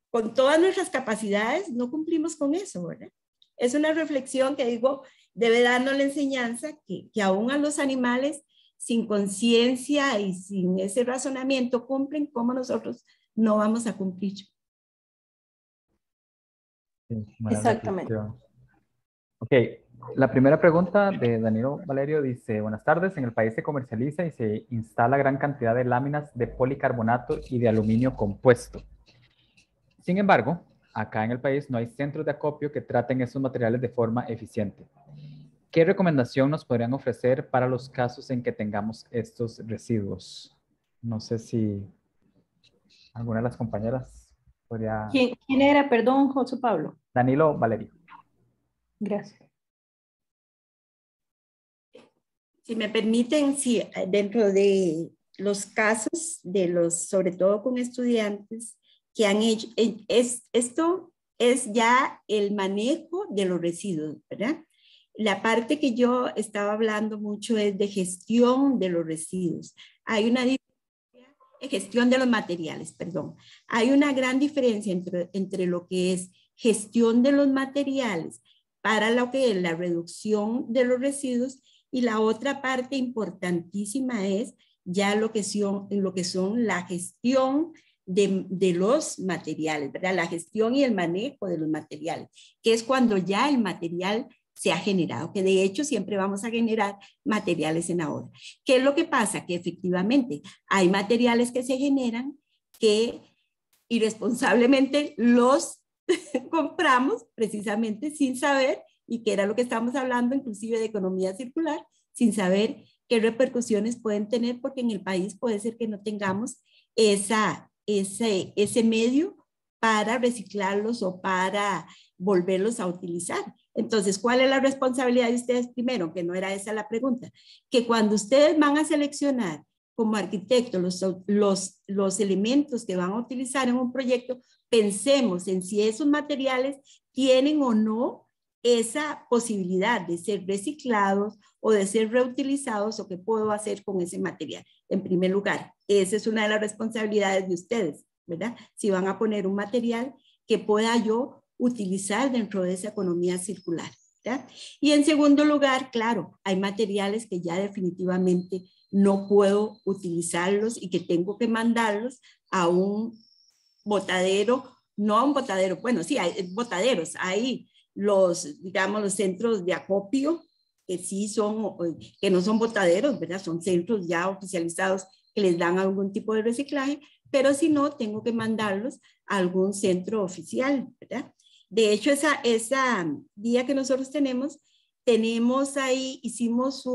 con todas nuestras capacidades, no cumplimos con eso, verdad? Es una reflexión que digo, debe darnos la enseñanza que aún a los animales sin conciencia y sin ese razonamiento cumplen, como nosotros no vamos a cumplir. Sí, Exactamente. Ok, la primera pregunta de Danilo Valerio dice, buenas tardes, en el país se comercializa y se instala gran cantidad de láminas de policarbonato y de aluminio compuesto. Sin embargo, acá en el país no hay centros de acopio que traten esos materiales de forma eficiente. ¿Qué recomendación nos podrían ofrecer para los casos en que tengamos estos residuos? No sé si alguna de las compañeras podría... ¿Quién era? Perdón, José Pablo. Danilo Valerio. Gracias. Si me permiten, sí, dentro de los casos de los, sobre todo con estudiantes que han hecho, esto es ya el manejo de los residuos, ¿verdad? La parte que yo estaba hablando mucho es de gestión de los residuos. Hay una gestión de los materiales, perdón. Hay una gran diferencia entre lo que es gestión de los materiales para lo que es la reducción de los residuos y la otra parte importantísima es ya lo que son la gestión de los materiales, ¿verdad? La gestión y el manejo de los materiales, que es cuando ya el material se ha generado, que de hecho siempre vamos a generar materiales en ahora. ¿Qué es lo que pasa? Que efectivamente hay materiales que se generan que irresponsablemente los compramos precisamente sin saber, y que era lo que estamos hablando inclusive de economía circular, sin saber qué repercusiones pueden tener, porque en el país puede ser que no tengamos ese medio para reciclarlos o para volverlos a utilizar. Entonces, ¿cuál es la responsabilidad de ustedes primero? Que no era esa la pregunta. Que cuando ustedes van a seleccionar como arquitectos los elementos que van a utilizar en un proyecto, pensemos en si esos materiales tienen o no esa posibilidad de ser reciclados o de ser reutilizados o qué puedo hacer con ese material. En primer lugar, esa es una de las responsabilidades de ustedes, ¿verdad? Si van a poner un material que pueda yo utilizar dentro de esa economía circular, ¿verdad? Y en segundo lugar, claro, hay materiales que ya definitivamente no puedo utilizarlos y que tengo que mandarlos a un botadero, no a un botadero, bueno, sí, hay botaderos, hay digamos, los centros de acopio, que sí son, que no son botaderos, ¿verdad? Son centros ya oficializados que les dan algún tipo de reciclaje, pero si no, tengo que mandarlos a algún centro oficial, ¿verdad? De hecho, esa guía que nosotros tenemos ahí, hicimos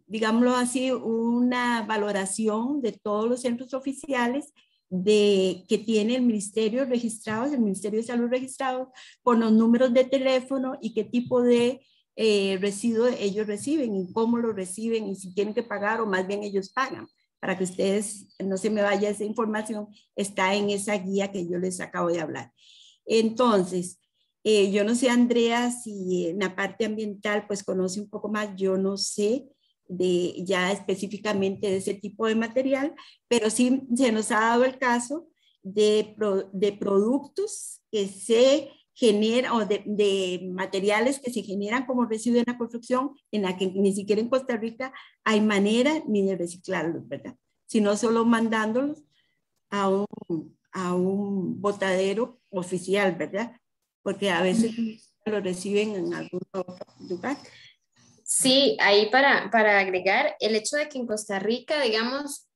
digámoslo así, una valoración de todos los centros oficiales que tiene el Ministerio registrados, el Ministerio de Salud registrados, con los números de teléfono y qué tipo de residuos ellos reciben y cómo lo reciben y si tienen que pagar o más bien ellos pagan. Para que ustedes no se me vaya esa información, está en esa guía que yo les acabo de hablar. Entonces, yo no sé, Andrea, si en la parte ambiental pues conoce un poco más, yo no sé ya específicamente de ese tipo de material, pero sí se nos ha dado el caso de productos que se generan o de materiales que se generan como residuo en la construcción, en la que ni siquiera en Costa Rica hay manera ni de reciclarlos, ¿verdad? Sino solo mandándolos a un botadero oficial, ¿verdad? Porque a veces lo reciben en algún otro lugar. Sí, ahí para agregar, el hecho de que en Costa Rica, digamos,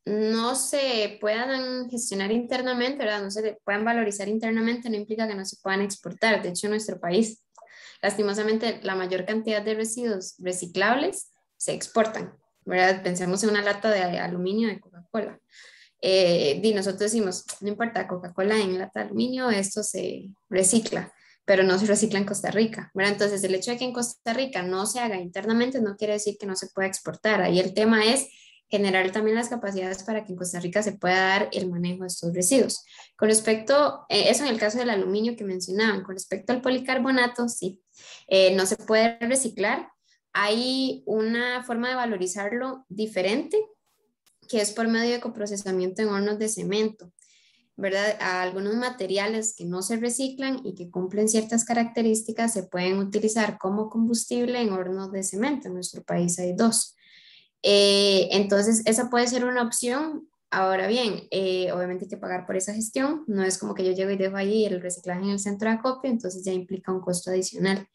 no se puedan gestionar internamente, ¿verdad? No se puedan valorizar internamente, no implica que no se puedan exportar. De hecho, en nuestro país, lastimosamente, la mayor cantidad de residuos reciclables se exportan, ¿verdad? Pensemos en una lata de aluminio de Coca-Cola. Nosotros decimos, no importa, Coca-Cola en lata de aluminio, esto se recicla, pero no se recicla en Costa Rica, ¿verdad? Entonces, el hecho de que en Costa Rica no se haga internamente no quiere decir que no se pueda exportar. Ahí el tema es generar también las capacidades para que en Costa Rica se pueda dar el manejo de estos residuos. Con respecto, eso en el caso del aluminio que mencionaban, con respecto al policarbonato, sí, no se puede reciclar hay una forma de valorizarlo diferente, que es por medio de coprocesamiento en hornos de cemento, ¿verdad? A algunos materiales que no se reciclan y que cumplen ciertas características se pueden utilizar como combustible en hornos de cemento. En nuestro país hay dos. Entonces, esa puede ser una opción. Ahora bien, obviamente hay que pagar por esa gestión. No es como que yo llego y dejo ahí el reciclaje en el centro de acopio, entonces ya implica un costo adicional.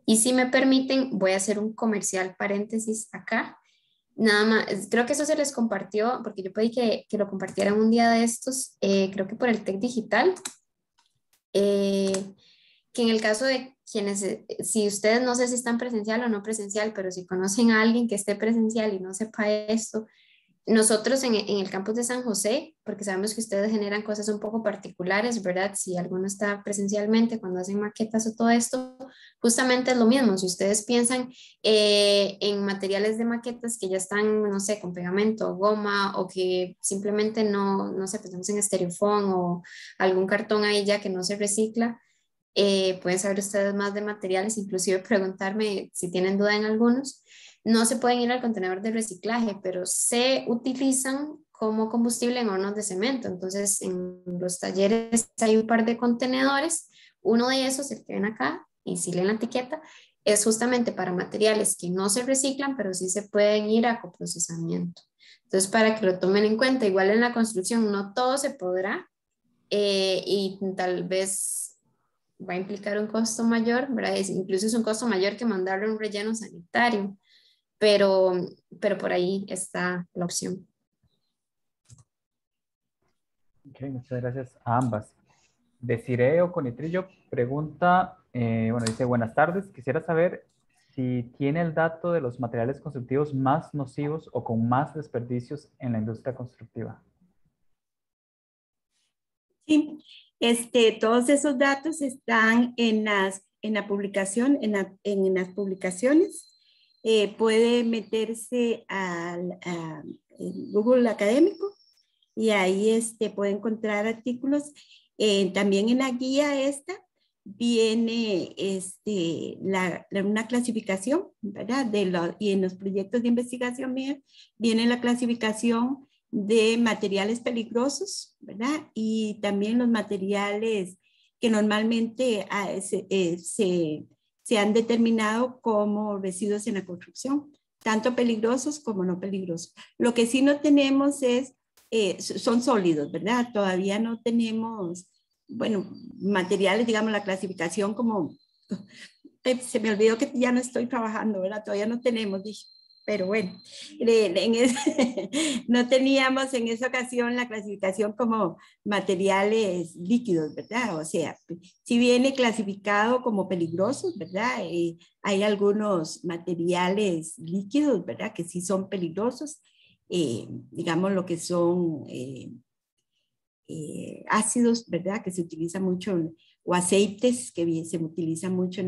Y si me permiten, voy a hacer un comercial paréntesis acá. Nada más, creo que eso se les compartió, porque yo pedí que lo compartieran un día de estos, creo que por el TEC Digital, que en el caso de quienes, si ustedes no sé si están presencial o no presencial, pero si conocen a alguien que esté presencial y no sepa esto, nosotros en el campus de San José, porque sabemos que ustedes generan cosas un poco particulares, ¿verdad? Si alguno está presencialmente cuando hacen maquetas o todo esto, justamente es lo mismo. Si ustedes piensan en materiales de maquetas que ya están, no sé, con pegamento, goma, o que simplemente no sé, pensamos en estereofón o algún cartón ahí ya que no se recicla, pueden saber ustedes más de materiales, inclusive preguntarme si tienen duda en algunos. No se pueden ir al contenedor de reciclaje, pero se utilizan como combustible en hornos de cemento. Entonces, en los talleres hay un par de contenedores. Uno de esos, el que ven acá, y si leen la etiqueta, es justamente para materiales que no se reciclan, pero sí se pueden ir a coprocesamiento. Entonces, para que lo tomen en cuenta, igual en la construcción no todo se podrá, y tal vez va a implicar un costo mayor, ¿verdad? Incluso es un costo mayor que mandarlo a un relleno sanitario, pero, pero por ahí está la opción. Ok, muchas gracias a ambas. Desiree Oconitrillo pregunta, bueno, dice, buenas tardes, quisiera saber si tiene el dato de los materiales constructivos más nocivos o con más desperdicios en la industria constructiva. Sí, todos esos datos están en la publicación, en las publicaciones. Puede meterse a Google Académico y ahí puede encontrar artículos. También en la guía esta viene una clasificación, ¿verdad? Y en los proyectos de investigación mía viene la clasificación de materiales peligrosos, ¿verdad? Y también los materiales que normalmente se han determinado como residuos en la construcción, tanto peligrosos como no peligrosos. Lo que sí no tenemos son sólidos, ¿verdad? Todavía no tenemos, bueno, materiales, digamos, la clasificación como, se me olvidó que ya no estoy trabajando, ¿verdad? Todavía no tenemos, dije. Pero bueno, no teníamos en esa ocasión la clasificación como materiales líquidos, ¿verdad? O sea, si viene clasificado como peligrosos, ¿verdad? Hay algunos materiales líquidos, ¿verdad? Que sí son peligrosos, digamos lo que son ácidos, ¿verdad? Que se utilizan mucho, o aceites que se utilizan mucho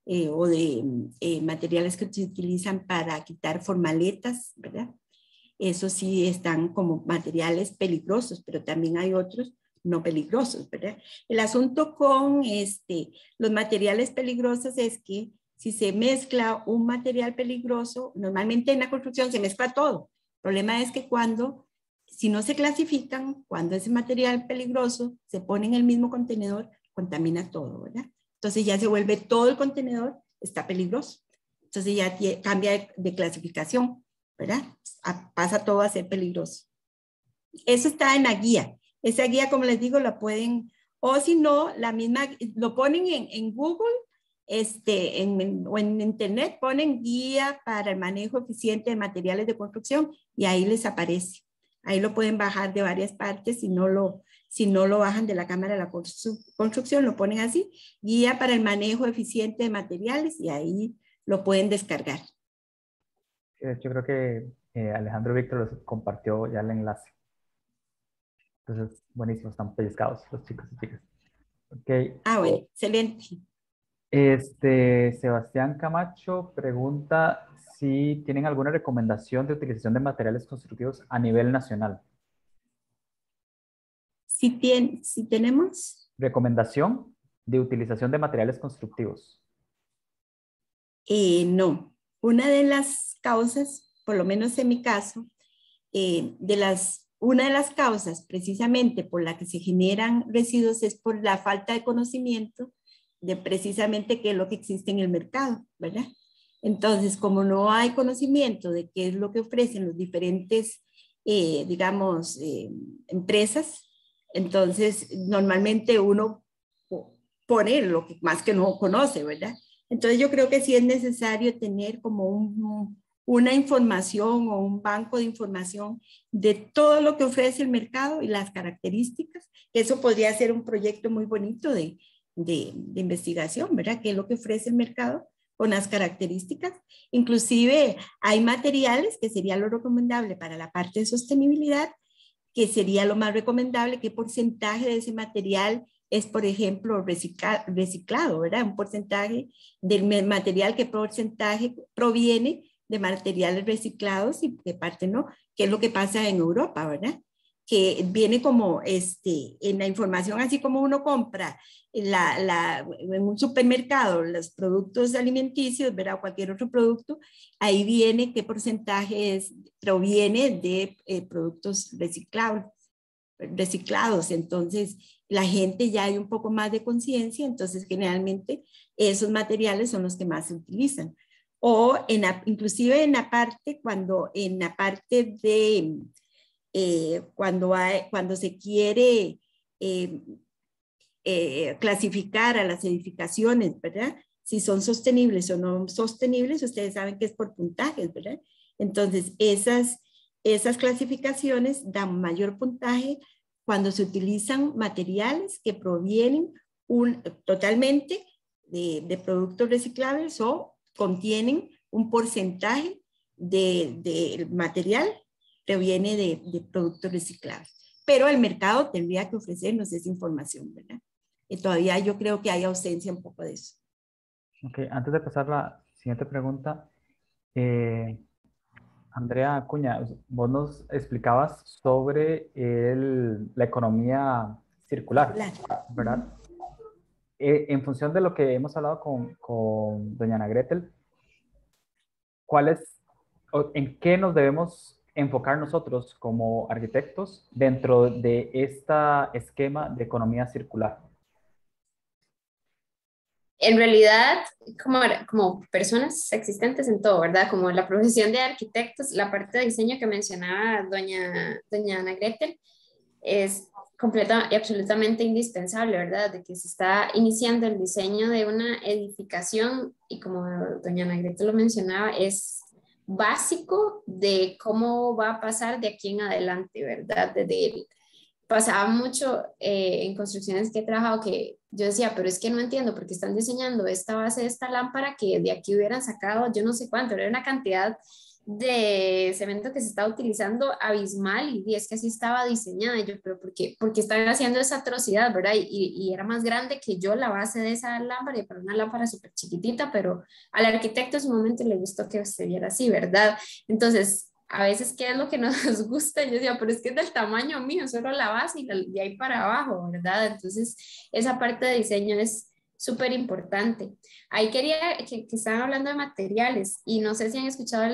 o de materiales que se utilizan para quitar formaletas, ¿verdad? Eso sí están como materiales peligrosos, pero también hay otros no peligrosos, ¿verdad? El asunto con los materiales peligrosos es que si se mezcla un material peligroso, normalmente en la construcción se mezcla todo. El problema es que si no se clasifican, cuando ese material peligroso se pone en el mismo contenedor, contamina todo, ¿verdad? Entonces ya se vuelve todo el contenedor, está peligroso. Entonces ya cambia de clasificación, ¿verdad? Pasa todo a ser peligroso. Eso está en la guía. Esa guía, como les digo, la pueden, o si no, la misma, lo ponen en Google, o en Internet, ponen guía para el manejo eficiente de materiales de construcción y ahí les aparece. Ahí lo pueden bajar de varias partes si no lo bajan de la Cámara de la Construcción, lo ponen así, guía para el manejo eficiente de materiales y ahí lo pueden descargar. Yo creo que Alejandro Víctor los compartió ya el enlace. Entonces, buenísimo, están pellizcados los chicos y chicas. Okay. Bueno, excelente. Sebastián Camacho pregunta si tienen alguna recomendación de utilización de materiales constructivos a nivel nacional. Si tenemos. Recomendación de utilización de materiales constructivos. No. una de las causas, por lo menos en mi caso, una de las causas precisamente por la que se generan residuos es por la falta de conocimiento de precisamente qué es lo que existe en el mercado, ¿verdad? Entonces, como no hay conocimiento de qué es lo que ofrecen los diferentes, digamos, empresas, entonces normalmente uno pone lo que más que no conoce, ¿verdad? Entonces yo creo que sí es necesario tener como una información o un banco de información de todo lo que ofrece el mercado y las características. Eso podría ser un proyecto muy bonito de investigación, ¿verdad? ¿Qué es lo que ofrece el mercado con las características? Inclusive hay materiales que sería lo recomendable para la parte de sostenibilidad, que sería lo más recomendable, qué porcentaje de ese material es, por ejemplo, reciclado, ¿verdad? Un porcentaje del material, qué porcentaje proviene de materiales reciclados y qué parte no, qué es lo que pasa en Europa, ¿verdad? Que viene como en la información, así como uno compra en un supermercado los productos alimenticios, ¿verdad? O cualquier otro producto, ahí viene qué porcentaje proviene de productos reciclados. Entonces, la gente ya hay un poco más de conciencia, entonces generalmente esos materiales son los que más se utilizan. O inclusive en la parte, cuando se quiere clasificar a las edificaciones, ¿verdad? Si son sostenibles o no sostenibles, ustedes saben que es por puntajes, ¿verdad? Entonces, esas clasificaciones dan mayor puntaje cuando se utilizan materiales que provienen totalmente de productos reciclables o contienen un porcentaje de material que viene de productos reciclables. Pero el mercado tendría que ofrecernos esa información, ¿verdad? Y todavía yo creo que hay ausencia un poco de eso. Ok, antes de pasar a la siguiente pregunta, Andrea Acuña, vos nos explicabas sobre la economía circular, ¿verdad? En función de lo que hemos hablado con doña Ana Gretel, ¿en qué nos debemos enfocar nosotros como arquitectos dentro de este esquema de economía circular? En realidad, como personas existentes en todo, ¿verdad? Como la profesión de arquitectos, la parte de diseño que mencionaba doña Ana Gretel es completa y absolutamente indispensable, ¿verdad? De que se está iniciando el diseño de una edificación y como doña Ana Gretel lo mencionaba, es básico de cómo va a pasar de aquí en adelante, ¿verdad? Pasaba mucho en construcciones que he trabajado que yo decía, pero es que no entiendo por qué están diseñando esta base de esta lámpara que de aquí hubieran sacado yo no sé cuánto, era una cantidad de cemento que se estaba utilizando abismal y es que así estaba diseñada. Y yo, pero por qué están haciendo esa atrocidad, verdad? Y era más grande que yo la base de esa lámpara y para una lámpara súper chiquitita, pero al arquitecto en su momento le gustó que se viera así, ¿verdad? Entonces, a veces, ¿qué es lo que nos gusta? Yo decía, pero es que es del tamaño mío, solo la base y de ahí para abajo, ¿verdad? Entonces, esa parte de diseño es súper importante. Ahí quería que estaban hablando de materiales y no sé si han escuchado,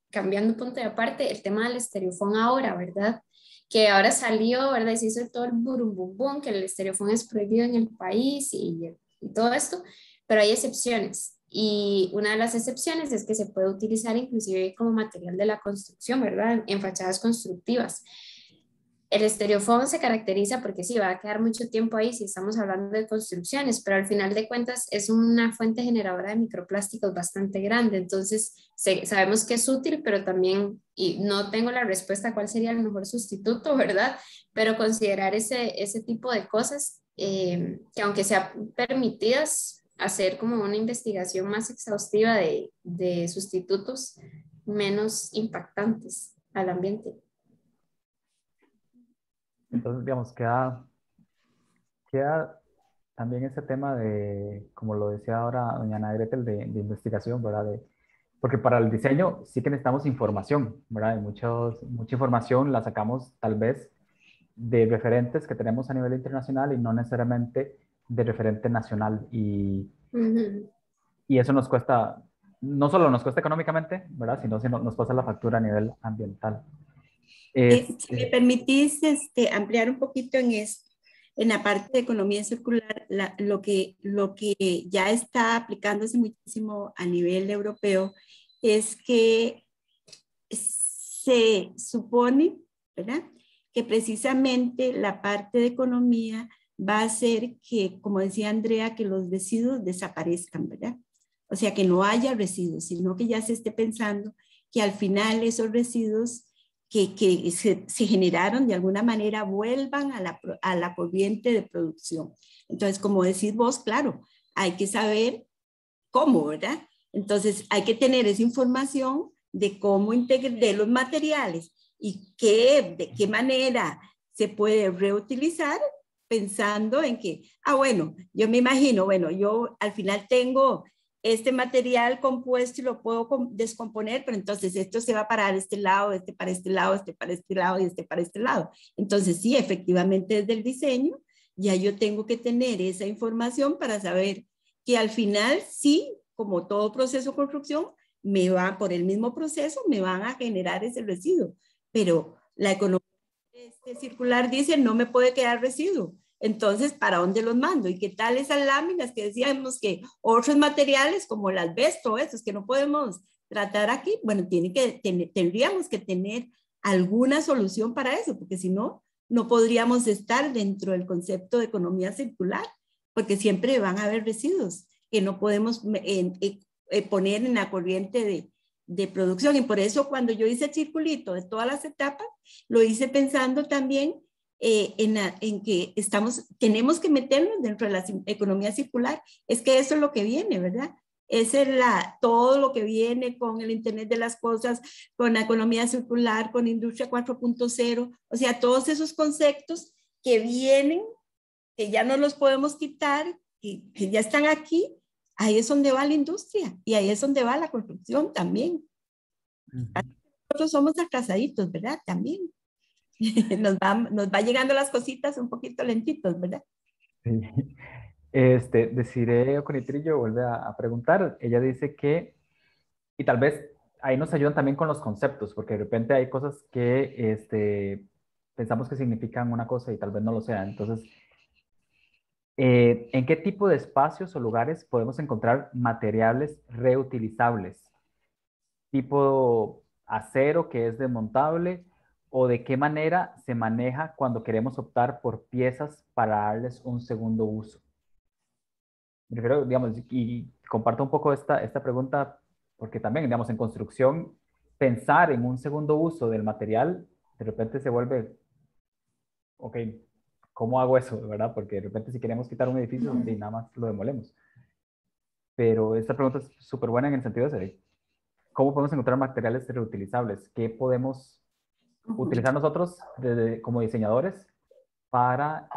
cambiando punto de aparte, el tema del estereofón ahora, ¿verdad? Que ahora salió, ¿verdad? Y se hizo todo el burum bum bum, que el estereofón es prohibido en el país y todo esto, pero hay excepciones. Y una de las excepciones es que se puede utilizar inclusive como material de la construcción, ¿verdad? En fachadas constructivas. El estereofón se caracteriza porque sí, va a quedar mucho tiempo ahí si estamos hablando de construcciones, pero al final de cuentas es una fuente generadora de microplásticos bastante grande. Entonces, sabemos que es útil, pero también, y no tengo la respuesta a cuál sería el mejor sustituto, ¿verdad? Pero considerar ese tipo de cosas, que aunque sean permitidas, hacer como una investigación más exhaustiva de sustitutos menos impactantes al ambiente. Entonces, digamos, queda también ese tema de, como lo decía ahora doña Ana Gretel, de investigación, ¿verdad? Porque para el diseño sí que necesitamos información, ¿verdad? Y mucha información la sacamos tal vez de referentes que tenemos a nivel internacional y no necesariamente de referente nacional. Y eso nos cuesta no solo nos cuesta económicamente, ¿verdad? Sino nos pasa la factura a nivel ambiental. Si me permitís ampliar un poquito en esto, en la parte de economía circular, lo que ya está aplicándose muchísimo a nivel europeo es que se supone, ¿verdad?, que precisamente la parte de economía va a hacer que, como decía Andrea, que los residuos desaparezcan, ¿verdad? O sea, que no haya residuos, sino que ya se esté pensando que al final esos residuos que se generaron de alguna manera vuelvan a la corriente de producción. Entonces, como decís vos, claro, hay que saber cómo, ¿verdad? Entonces, hay que tener esa información de cómo integrar de los materiales y de qué manera se puede reutilizar, pensando en que, bueno, yo me imagino, bueno, yo al final tengo este material compuesto y lo puedo descomponer, pero entonces esto se va para este lado, este para este lado, este para este lado y este para este lado. Entonces, sí, efectivamente desde el diseño ya yo tengo que tener esa información para saber que al final, sí, como todo proceso de construcción, por el mismo proceso, me van a generar ese residuo. Pero la economía circular dice, no me puede quedar residuo. Entonces, ¿para dónde los mando? ¿Y qué tal esas láminas que decíamos que otros materiales como el asbesto, esos que no podemos tratar aquí? Bueno, tendríamos que tener alguna solución para eso, porque si no, no podríamos estar dentro del concepto de economía circular, porque siempre van a haber residuos que no podemos poner en la corriente de producción. Y por eso cuando yo hice el circulito de todas las etapas, lo hice pensando también en que tenemos que meternos dentro de la economía circular. Es que eso es lo que viene, ¿verdad? Todo lo que viene con el Internet de las Cosas, con la economía circular, con Industria 4.0, o sea, todos esos conceptos que vienen, que ya no los podemos quitar, que ya están aquí. Ahí es donde va la industria y ahí es donde va la construcción también. Nosotros somos atrasaditos, ¿verdad? También. Nos va llegando las cositas un poquito lentitos, ¿verdad? Sí. Desiree Oconitrillo vuelve a preguntar. Ella dice que, y tal vez ahí nos ayudan también con los conceptos, porque de repente hay cosas que pensamos que significan una cosa y tal vez no lo sean. Entonces, ¿en qué tipo de espacios o lugares podemos encontrar materiales reutilizables? ¿Tipo acero que es desmontable? ¿O de qué manera se maneja cuando queremos optar por piezas para darles un segundo uso? Me refiero, digamos, y comparto un poco esta pregunta porque también, digamos, en construcción, pensar en un segundo uso del material de repente se vuelve, ok, ¿cómo hago eso? ¿Verdad? Porque de repente si queremos quitar un edificio, y nada más lo demolemos. Pero esta pregunta es súper buena en el sentido de cómo podemos encontrar materiales reutilizables, qué podemos utilizar nosotros como diseñadores para,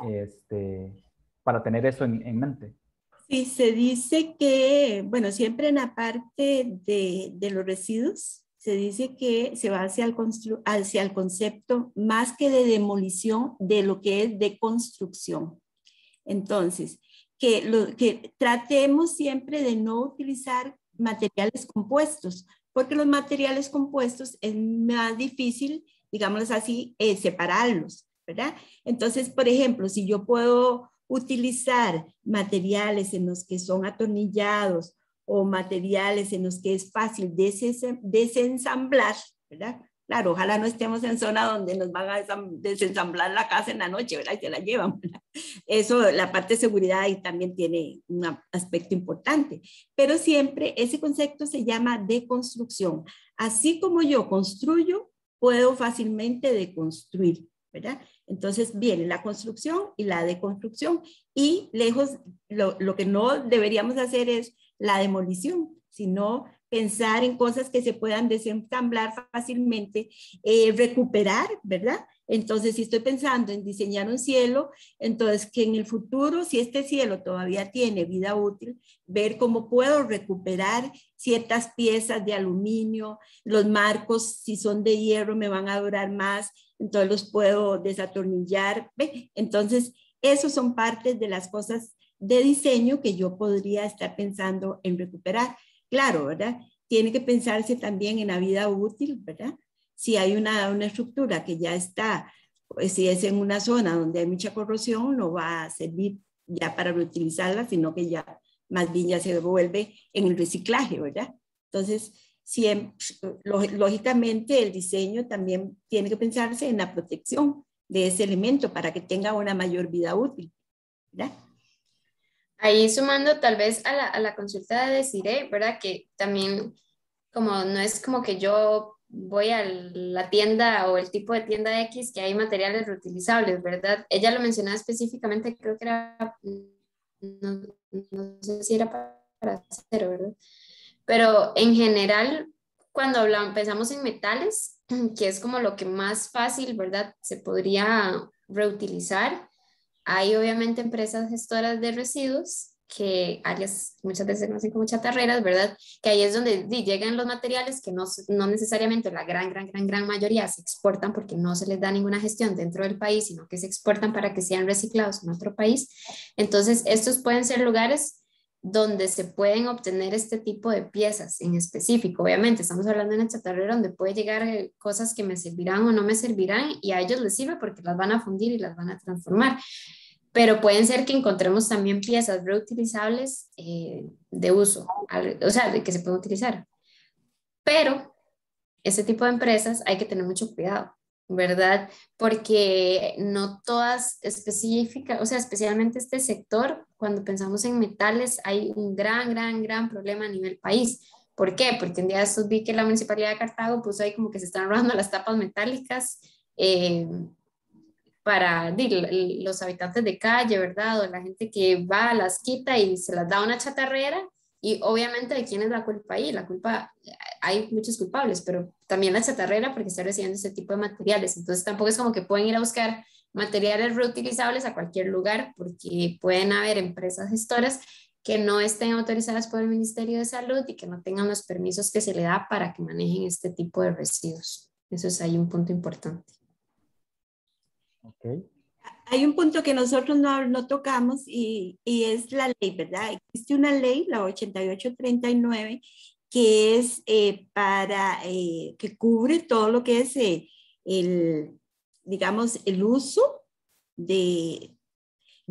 para tener eso en mente. Sí, se dice que, bueno, siempre en la parte de los residuos, se dice que se va hacia el concepto más que de demolición de lo que es de construcción. Entonces, que tratemos siempre de no utilizar materiales compuestos, porque los materiales compuestos es más difícil, digámoslo así, separarlos, ¿verdad? Entonces, por ejemplo, si yo puedo utilizar materiales en los que son atornillados o materiales en los que es fácil desensamblar, ¿verdad? Claro, ojalá no estemos en zona donde nos van a desensamblar la casa en la noche, ¿verdad? Y se la llevan, ¿verdad? Eso, la parte de seguridad ahí también tiene un aspecto importante. Pero siempre ese concepto se llama deconstrucción. Así como yo construyo, puedo fácilmente deconstruir, ¿verdad? Entonces viene la construcción y la deconstrucción. Y lejos, lo que no deberíamos hacer es la demolición, sino pensar en cosas que se puedan desensamblar fácilmente, recuperar, ¿verdad? Entonces, si estoy pensando en diseñar un cielo, entonces que en el futuro, si este cielo todavía tiene vida útil, ver cómo puedo recuperar ciertas piezas de aluminio, los marcos, si son de hierro, me van a durar más, entonces los puedo desatornillar. ¿Ve? Entonces, esos son partes de las cosas de diseño que yo podría estar pensando en recuperar. Claro, ¿verdad? tiene que pensarse también en la vida útil, ¿verdad? Si hay una estructura que ya está, pues si es en una zona donde hay mucha corrosión, no va a servir ya para reutilizarla, sino que ya más bien ya se devuelve en el reciclaje, ¿verdad? Entonces, lógicamente el diseño también tiene que pensarse en la protección de ese elemento para que tenga una mayor vida útil, ¿verdad? Ahí sumando tal vez a la consulta de Desiree, ¿verdad? Que también como no es como que yo voy a la tienda o el tipo de tienda X que hay materiales reutilizables, ¿verdad? Ella lo mencionaba específicamente, creo que era, no, no sé si era para acero, ¿verdad? Pero en general, cuando hablamos, pensamos en metales, que es como lo que más fácil, ¿verdad? Se podría reutilizar. Hay obviamente empresas gestoras de residuos que áreas muchas veces se conocen como chatarreras, ¿verdad? Que ahí es donde llegan los materiales que no necesariamente la gran mayoría se exportan porque no se les da ninguna gestión dentro del país, sino que se exportan para que sean reciclados en otro país. Entonces, estos pueden ser lugares donde se pueden obtener este tipo de piezas en específico. Obviamente, estamos hablando de una chatarrera donde puede llegar cosas que me servirán o no me servirán y a ellos les sirve porque las van a fundir y las van a transformar. Pero pueden ser que encontremos también piezas reutilizables de uso, o sea, de que se pueden utilizar. Pero ese tipo de empresas hay que tener mucho cuidado, ¿verdad? Porque no todas específicas, o sea, especialmente este sector, cuando pensamos en metales, hay un gran problema a nivel país. ¿Por qué? Porque un día de estos vi que la Municipalidad de Cartago puso ahí como que se están robando las tapas metálicas para los habitantes de calle, ¿verdad? O la gente que va, las quita y se las da a una chatarrera. Y obviamente, ¿de quién es la culpa ahí? La culpa, hay muchos culpables, pero también la chatarrera porque está recibiendo ese tipo de materiales. Entonces tampoco es como que pueden ir a buscar materiales reutilizables a cualquier lugar porque pueden haber empresas gestoras que no estén autorizadas por el Ministerio de Salud y que no tengan los permisos que se le da para que manejen este tipo de residuos. Eso es ahí un punto importante. Ok. Hay un punto que nosotros no tocamos y es la ley, ¿verdad? Existe una ley, la 8839, que es que cubre todo lo que es digamos, el uso de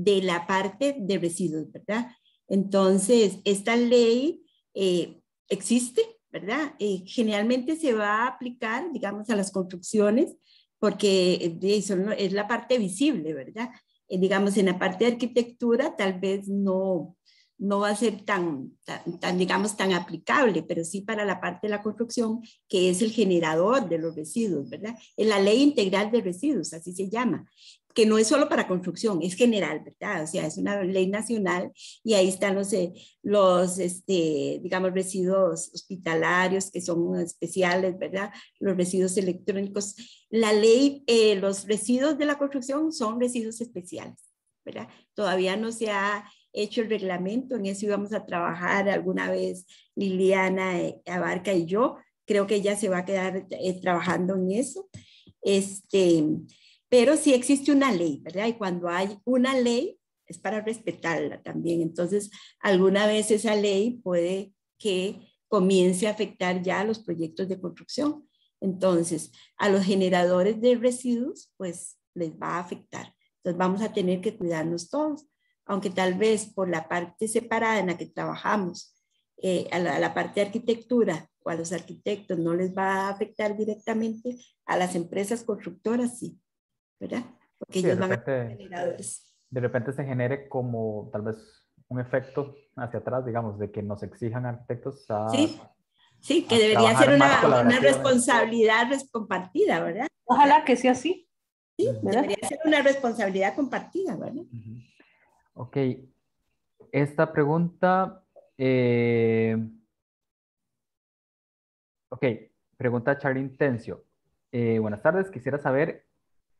la parte de residuos, ¿verdad? Entonces, esta ley existe, ¿verdad? Generalmente se va a aplicar, digamos, a las construcciones porque eso es la parte visible, ¿verdad? Digamos, en la parte de arquitectura tal vez no va a ser digamos, tan aplicable, pero sí para la parte de la construcción, que es el generador de los residuos, ¿verdad? Es la ley integral de residuos, así se llama, que no es solo para construcción, es general, ¿verdad? O sea, es una ley nacional y ahí están digamos, residuos hospitalarios que son especiales, ¿verdad? Los residuos electrónicos. La ley, los residuos de la construcción son residuos especiales, ¿verdad? Todavía no se ha hecho el reglamento, en eso íbamos a trabajar alguna vez Liliana Abarca y yo, creo que ella se va a quedar trabajando en eso. Pero sí existe una ley, ¿verdad? Y cuando hay una ley es para respetarla también. Entonces, alguna vez esa ley puede que comience a afectar ya a los proyectos de construcción. Entonces, a los generadores de residuos, pues les va a afectar. Entonces, vamos a tener que cuidarnos todos, aunque tal vez por la parte separada en la que trabajamos, a la parte de arquitectura o a los arquitectos no les va a afectar directamente, a las empresas constructoras sí, ¿verdad? Porque Sí, ellos van a ser generadores. De repente se genere como tal vez un efecto hacia atrás, digamos, de que nos exijan arquitectos Sí, que a debería ser trabajar más una colaborativamente. responsabilidad compartida, ¿verdad? Ojalá que sea así. Sí, ¿verdad? debería ser una responsabilidad compartida, ¿verdad? Ok, esta pregunta, ok, pregunta Charly Tencio. Buenas tardes, quisiera saber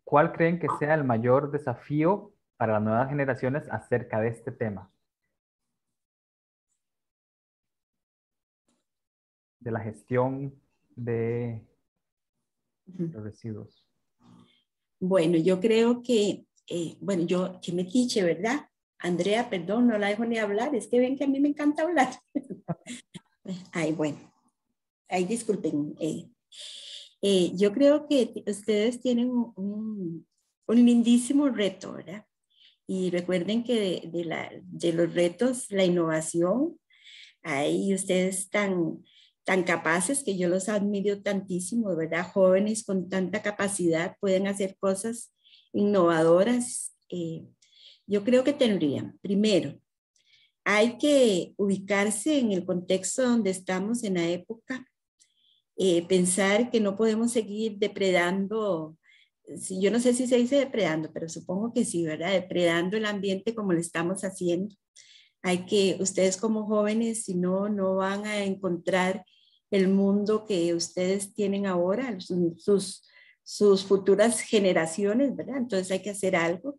cuál creen que sea el mayor desafío para las nuevas generaciones acerca de este tema, de la gestión de los residuos. Bueno, yo creo que, que me quiche, ¿verdad? Andrea, perdón, no la dejo ni hablar, es que ven que a mí me encanta hablar. Ay, bueno. Ay, disculpen. Yo creo que ustedes tienen un lindísimo reto, ¿verdad? Y recuerden que de los retos, la innovación, ahí ustedes tan capaces que yo los admiro tantísimo, ¿verdad? Jóvenes con tanta capacidad pueden hacer cosas innovadoras. Yo creo que tendrían, primero, hay que ubicarse en el contexto donde estamos en la época, pensar que no podemos seguir depredando, yo no sé si se dice depredando, pero supongo que sí, ¿verdad? Depredando el ambiente como lo estamos haciendo. Hay que, ustedes como jóvenes, si no, no van a encontrar el mundo que ustedes tienen ahora, sus futuras generaciones, ¿verdad? Entonces hay que hacer algo.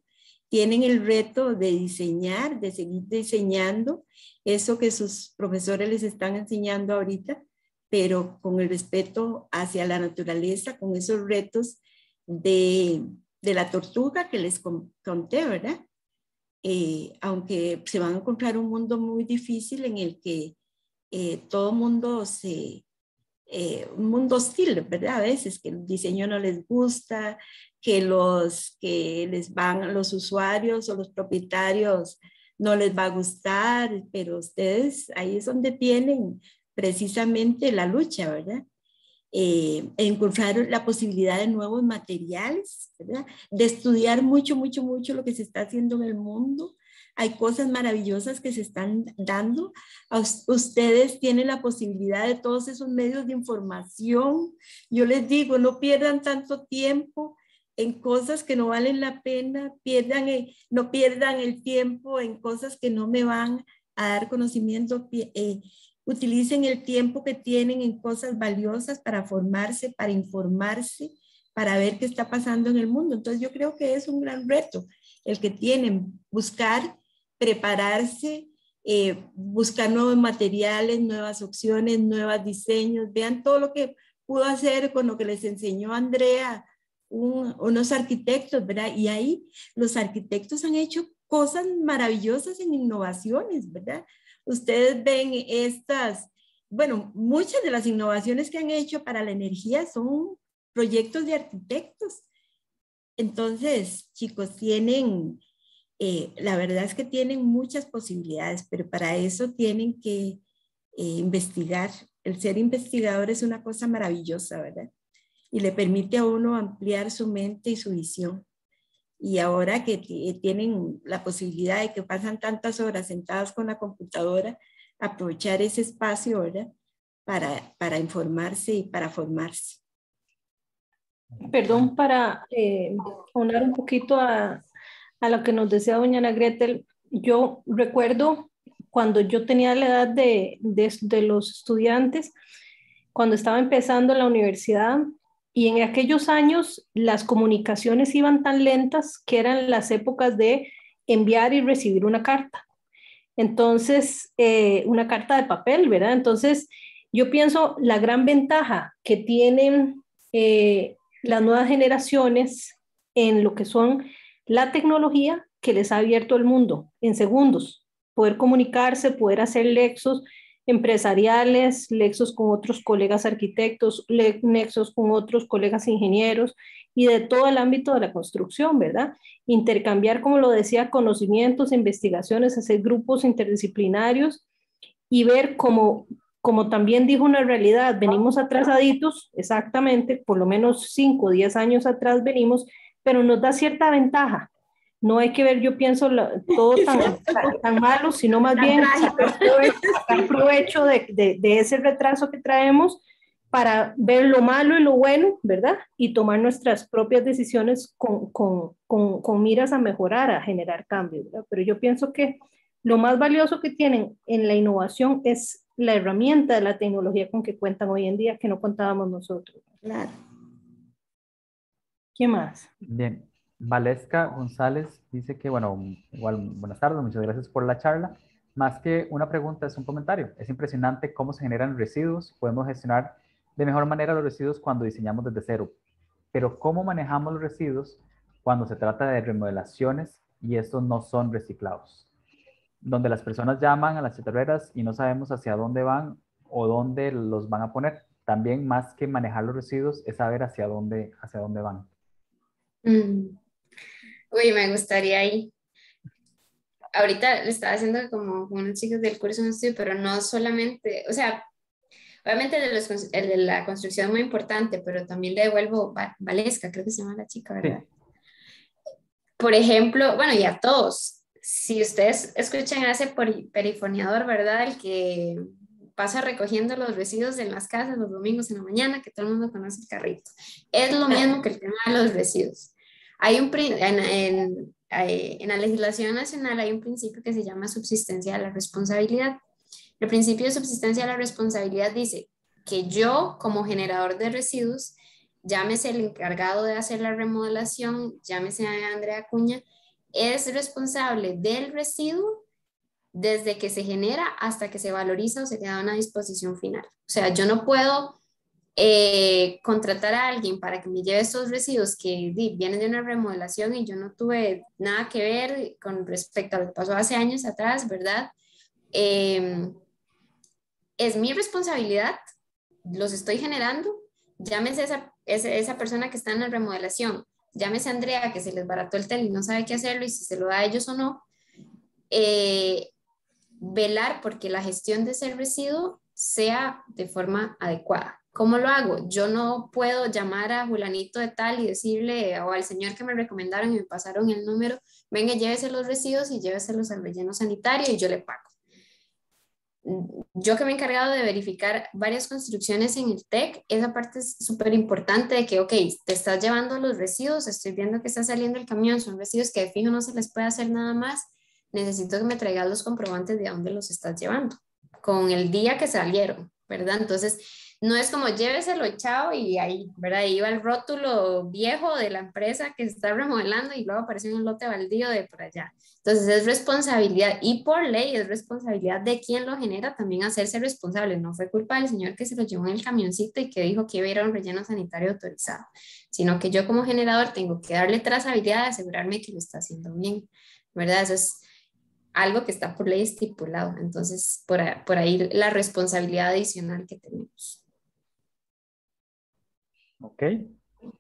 Tienen el reto de diseñar, de seguir diseñando eso que sus profesores les están enseñando ahorita, pero con el respeto hacia la naturaleza, con esos retos de la tortuga que les conté, ¿verdad? Aunque se van a encontrar un mundo muy difícil en el que todo mundo un mundo hostil, ¿verdad? A veces que el diseño no les gusta, que los usuarios o los propietarios no les va a gustar, pero ustedes ahí es donde tienen precisamente la lucha, ¿verdad? Encontrar la posibilidad de nuevos materiales, ¿verdad? De estudiar mucho, mucho, mucho lo que se está haciendo en el mundo. Hay cosas maravillosas que se están dando. Ustedes tienen la posibilidad de todos esos medios de información. Yo les digo, no pierdan tanto tiempo en cosas que no valen la pena, no pierdan el tiempo en cosas que no me van a dar conocimiento. Utilicen el tiempo que tienen en cosas valiosas para formarse, para informarse, para ver qué está pasando en el mundo. Entonces yo creo que es un gran reto el que tienen, buscar, prepararse, buscar nuevos materiales, nuevas opciones, nuevos diseños. Vean todo lo que pudo hacer con lo que les enseñó Andrea, unos arquitectos, ¿verdad? Y ahí los arquitectos han hecho cosas maravillosas en innovaciones, ¿verdad? Ustedes ven muchas de las innovaciones que han hecho para la energía son proyectos de arquitectos. Entonces, chicos, la verdad es que tienen muchas posibilidades, pero para eso tienen que investigar. El ser investigador es una cosa maravillosa, ¿verdad? Y le permite a uno ampliar su mente y su visión. Y ahora que tienen la posibilidad de que pasan tantas horas sentados con la computadora, aprovechar ese espacio, ¿verdad? Para informarse y para formarse. Perdón, para aunar un poquito a lo que nos decía doña Ana Gretel, yo recuerdo cuando yo tenía la edad de los estudiantes, cuando estaba empezando en la universidad, y en aquellos años las comunicaciones iban tan lentas que eran las épocas de enviar y recibir una carta. Entonces, una carta de papel, ¿verdad? Entonces, yo pienso la gran ventaja que tienen las nuevas generaciones en lo que son la tecnología que les ha abierto el mundo en segundos, poder comunicarse, poder hacer nexos empresariales, nexos con otros colegas arquitectos, nexos con otros colegas ingenieros y de todo el ámbito de la construcción, ¿verdad? Intercambiar, como lo decía, conocimientos, investigaciones, hacer grupos interdisciplinarios y ver cómo, como también dijo una realidad, venimos atrasaditos, exactamente, por lo menos 5 o 10 años atrás venimos, pero nos da cierta ventaja. No hay que ver, yo pienso, todo tan malo, sino más bien sacar provecho de ese retraso que traemos para ver lo malo y lo bueno, ¿verdad? Y tomar nuestras propias decisiones con miras a mejorar, a generar cambios, ¿verdad? Pero yo pienso que lo más valioso que tienen en la innovación es la herramienta de la tecnología con que cuentan hoy en día, que no contábamos nosotros. Claro. ¿Qué más? Bien, Valesca González dice que, bueno, igual, buenas tardes, muchas gracias por la charla. Más que una pregunta, es un comentario. Es impresionante cómo se generan residuos. Podemos gestionar de mejor manera los residuos cuando diseñamos desde cero. Pero ¿cómo manejamos los residuos cuando se trata de remodelaciones y estos no son reciclados? Donde las personas llaman a las chatarreras y no sabemos hacia dónde van o dónde los van a poner. también más que manejar los residuos es saber hacia dónde van. Uy, me gustaría ahí. Ahorita le estaba haciendo como unos chicos del curso un estudio, pero no solamente, o sea, obviamente el de la construcción es muy importante, pero también le devuelvo Valesca, creo que se llama la chica, ¿verdad? Sí. Por ejemplo, bueno, y a todos, si ustedes escuchan a ese perifoneador, ¿verdad? El que pasa recogiendo los residuos en las casas los domingos en la mañana, que todo el mundo conoce el carrito. Es lo mismo que el tema de los residuos. Hay en la legislación nacional hay un principio que se llama subsistencia de la responsabilidad. El principio de subsistencia de la responsabilidad dice que yo, como generador de residuos, llámese el encargado de hacer la remodelación, llámese a Andrea Acuña, es responsable del residuo desde que se genera hasta que se valoriza o se queda a una disposición final. O sea, yo no puedo contratar a alguien para que me lleve estos residuos que vienen de una remodelación y yo no tuve nada que ver con respecto a lo que pasó hace años atrás, ¿verdad? Es mi responsabilidad, los estoy generando, llámese esa persona que está en la remodelación, llámese a Andrea que se les barató el tel y no sabe qué hacerlo y si se lo da a ellos o no, velar porque la gestión de ese residuo sea de forma adecuada. ¿Cómo lo hago? Yo no puedo llamar a Julanito de tal y decirle, o al señor que me recomendaron y me pasaron el número, venga, llévese los residuos y lléveselos al relleno sanitario y yo le pago. Yo que me he encargado de verificar varias construcciones en el TEC, esa parte es súper importante de que, ok, te estás llevando los residuos, estoy viendo que está saliendo el camión, son residuos que de fijo no se les puede hacer nada más, necesito que me traigas los comprobantes de dónde los estás llevando, con el día que salieron, ¿verdad? Entonces, no es como lléveselo, chao, y ahí, ¿verdad? Ahí va el rótulo viejo de la empresa que está remodelando y luego apareció un lote baldío de por allá. Entonces, es responsabilidad, y por ley es responsabilidad de quien lo genera también hacerse responsable. No fue culpa del señor que se lo llevó en el camioncito y que dijo que iba a ir a un relleno sanitario autorizado, sino que yo como generador tengo que darle trazabilidad, asegurarme que lo está haciendo bien, ¿verdad? Eso es algo que está por ley estipulado. Entonces, por ahí la responsabilidad adicional que tenemos. Ok.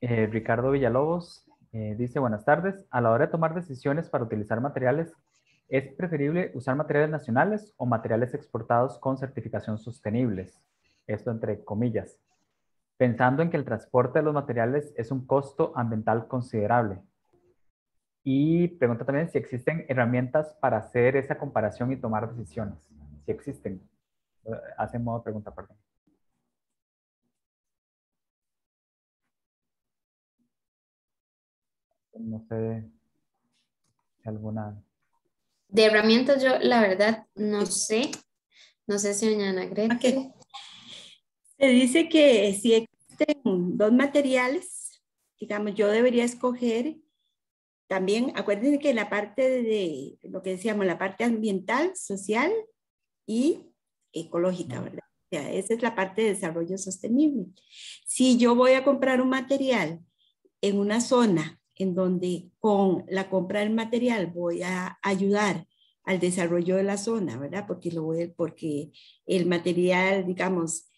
Ricardo Villalobos dice, buenas tardes. A la hora de tomar decisiones para utilizar materiales, ¿es preferible usar materiales nacionales o materiales exportados con certificación sostenibles? Esto entre comillas. Pensando en que el transporte de los materiales es un costo ambiental considerable. Y pregunta también si existen herramientas para hacer esa comparación y tomar decisiones. Si existen. Hace modo pregunta, perdón. No sé si alguna. De herramientas yo la verdad no sé si doña Ana Grete. Okay. Se dice que si existen dos materiales, digamos, yo debería escoger también, acuérdense que la parte de lo que decíamos, la parte ambiental, social y ecológica, ¿verdad? O sea, esa es la parte de desarrollo sostenible. Si yo voy a comprar un material en una zona en donde con la compra del material voy a ayudar al desarrollo de la zona, ¿verdad? Porque el material, digamos,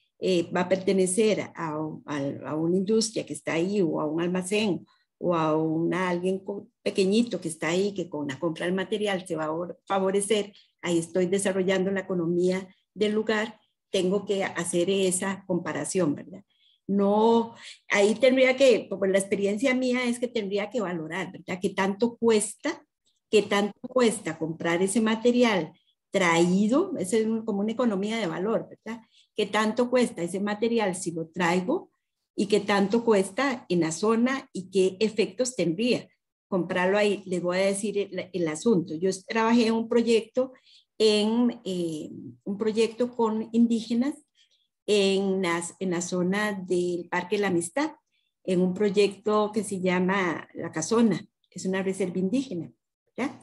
va a pertenecer a una industria que está ahí o a un almacén o a alguien pequeñito que está ahí, que con la compra del material se va a favorecer, ahí estoy desarrollando la economía del lugar, tengo que hacer esa comparación, ¿verdad? No, ahí tendría que, por la experiencia mía es que tendría que valorar, ¿verdad? ¿Qué tanto cuesta comprar ese material traído? Es como una economía de valor, ¿verdad? ¿Qué tanto cuesta ese material si lo traigo? ¿Y qué tanto cuesta en la zona y qué efectos tendría comprarlo ahí? Les voy a decir el asunto. Yo trabajé en un proyecto con indígenas en la zona del Parque La Amistad, en un proyecto que se llama La Casona, es una reserva indígena, ¿verdad?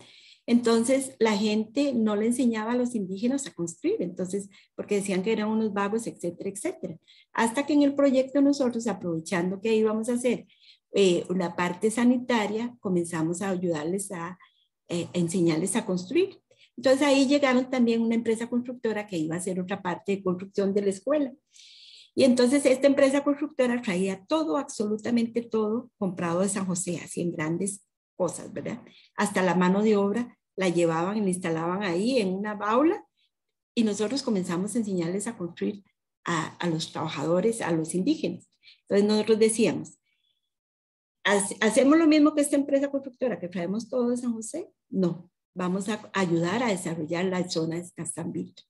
Entonces la gente no le enseñaba a los indígenas a construir, entonces, porque decían que eran unos vagos, etcétera, etcétera. Hasta que en el proyecto nosotros, aprovechando que íbamos a hacer la parte sanitaria, comenzamos a ayudarles a enseñarles a construir. Entonces ahí llegaron también una empresa constructora que iba a hacer otra parte de construcción de la escuela. Y entonces esta empresa constructora traía todo, absolutamente todo, comprado de San José, así en grandes cosas, ¿verdad? Hasta la mano de obra la llevaban y la instalaban ahí en una baula, y nosotros comenzamos a enseñarles a construir a los trabajadores, a los indígenas. Entonces nosotros decíamos, ¿hacemos lo mismo que esta empresa constructora, que traemos todo de San José? No, vamos a ayudar a desarrollar la zona de Castambito.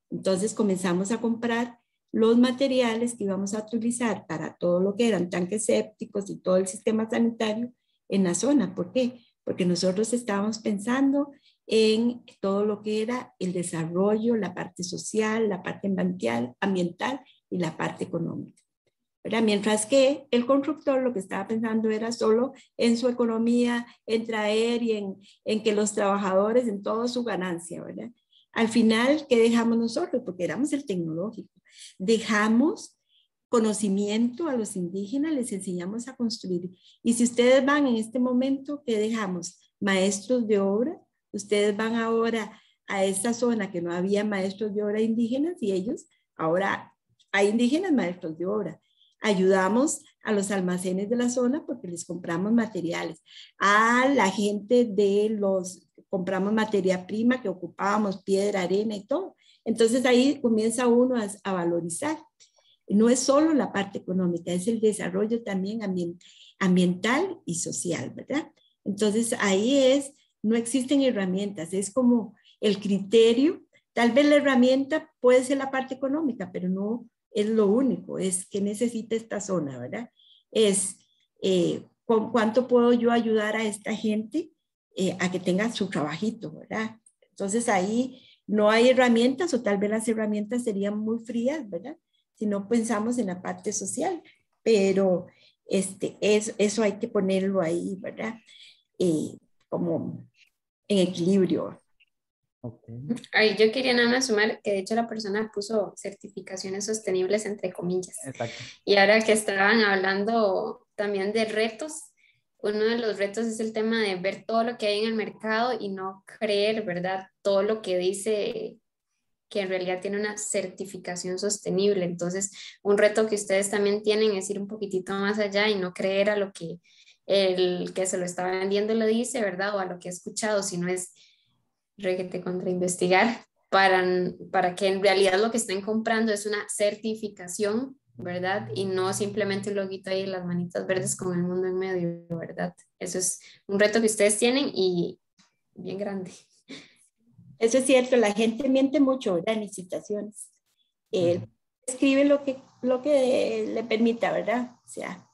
Entonces comenzamos a comprar los materiales que íbamos a utilizar para todo lo que eran tanques sépticos y todo el sistema sanitario en la zona. ¿Por qué? Porque nosotros estábamos pensando en todo lo que era el desarrollo, la parte social, la parte ambiental y la parte económica, ¿verdad? Mientras que el constructor lo que estaba pensando era solo en su economía, en traer y en que los trabajadores, en toda su ganancia, ¿verdad? Al final, ¿qué dejamos nosotros? Porque éramos el tecnológico. Dejamos conocimiento a los indígenas, les enseñamos a construir. Y si ustedes van en este momento, ¿qué dejamos? Maestros de obra. Ustedes van ahora a esta zona que no había maestros de obra indígenas, y ellos, ahora hay indígenas maestros de obra. Ayudamos a los almacenes de la zona porque les compramos materiales. A la gente compramos materia prima que ocupábamos, piedra, arena y todo. Entonces ahí comienza uno a valorizar. No es solo la parte económica, es el desarrollo también ambiental y social, ¿verdad? Entonces ahí no existen herramientas, es como el criterio. Tal vez la herramienta puede ser la parte económica, pero no es lo único, es que necesita esta zona, ¿verdad? Es cuánto puedo yo ayudar a esta gente a que tenga su trabajito, ¿verdad? Entonces ahí no hay herramientas, o tal vez las herramientas serían muy frías, ¿verdad? Si no pensamos en la parte social, pero eso hay que ponerlo ahí, ¿verdad? Como en equilibrio. Okay. Ay, yo quería nada más sumar que de hecho la persona puso certificaciones sostenibles entre comillas. Exacto. Y ahora que estaban hablando también de retos, uno de los retos es el tema de ver todo lo que hay en el mercado y no creer, ¿verdad? Todo lo que dice que en realidad tiene una certificación sostenible. Entonces, un reto que ustedes también tienen es ir un poquitito más allá y no creer a lo que el que se lo está vendiendo le dice, ¿verdad? O a lo que ha escuchado, sino es requete contra investigar para que en realidad lo que estén comprando es una certificación, ¿verdad? Y no simplemente un loguito ahí en las manitas verdes con el mundo en medio, ¿verdad? Eso es un reto que ustedes tienen y bien grande. Eso es cierto, la gente miente mucho, ¿verdad? En licitaciones. Escribe lo que le permita, ¿verdad? O sea,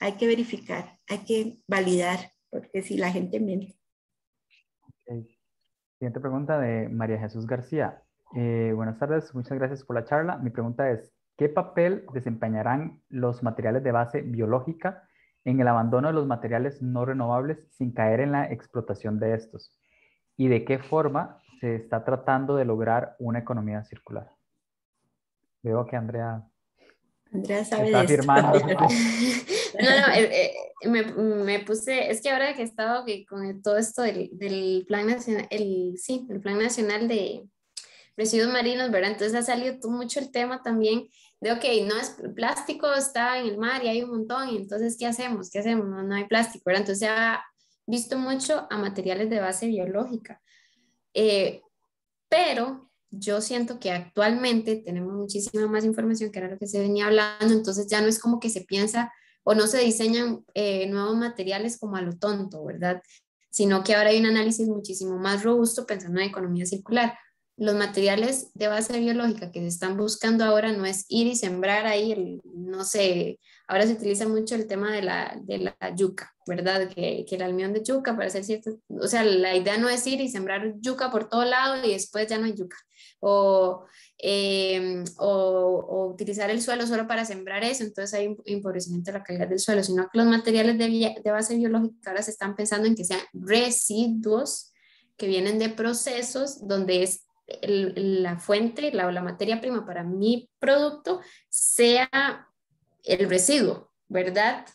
hay que verificar, hay que validar, porque si la gente miente. Okay. Siguiente pregunta de María Jesús García. Buenas tardes, muchas gracias por la charla. Mi pregunta es, ¿qué papel desempeñarán los materiales de base biológica en el abandono de los materiales no renovables sin caer en la explotación de estos? ¿Y de qué forma se está tratando de lograr una economía circular? Veo que Andrea sabe está de esto. afirmando. No, me puse, es que ahora que he estado con todo esto del plan nacional, el plan nacional de residuos marinos, ¿verdad? Entonces ha salido mucho el tema también de, ok, no es plástico, está en el mar y hay un montón, y entonces, ¿qué hacemos? ¿Qué hacemos? No hay plástico, ¿verdad? Entonces se ha visto mucho a materiales de base biológica. Pero yo siento que actualmente tenemos muchísima más información, que era lo que se venía hablando, entonces ya no es como que se piensa o no se diseñan nuevos materiales como a lo tonto, ¿verdad? Sino que ahora hay un análisis muchísimo más robusto pensando en economía circular. Los materiales de base biológica que se están buscando ahora no es ir y sembrar ahí, no sé, ahora se utiliza mucho el tema de la yuca, ¿verdad? Que el almidón de yuca para hacer cierto, o sea, la idea no es ir y sembrar yuca por todo lado y después ya no hay yuca. O utilizar el suelo solo para sembrar eso, entonces hay un empobrecimiento de la calidad del suelo, sino que los materiales de base biológica ahora se están pensando en que sean residuos que vienen de procesos donde es la fuente, la materia prima para mi producto sea el residuo, ¿verdad?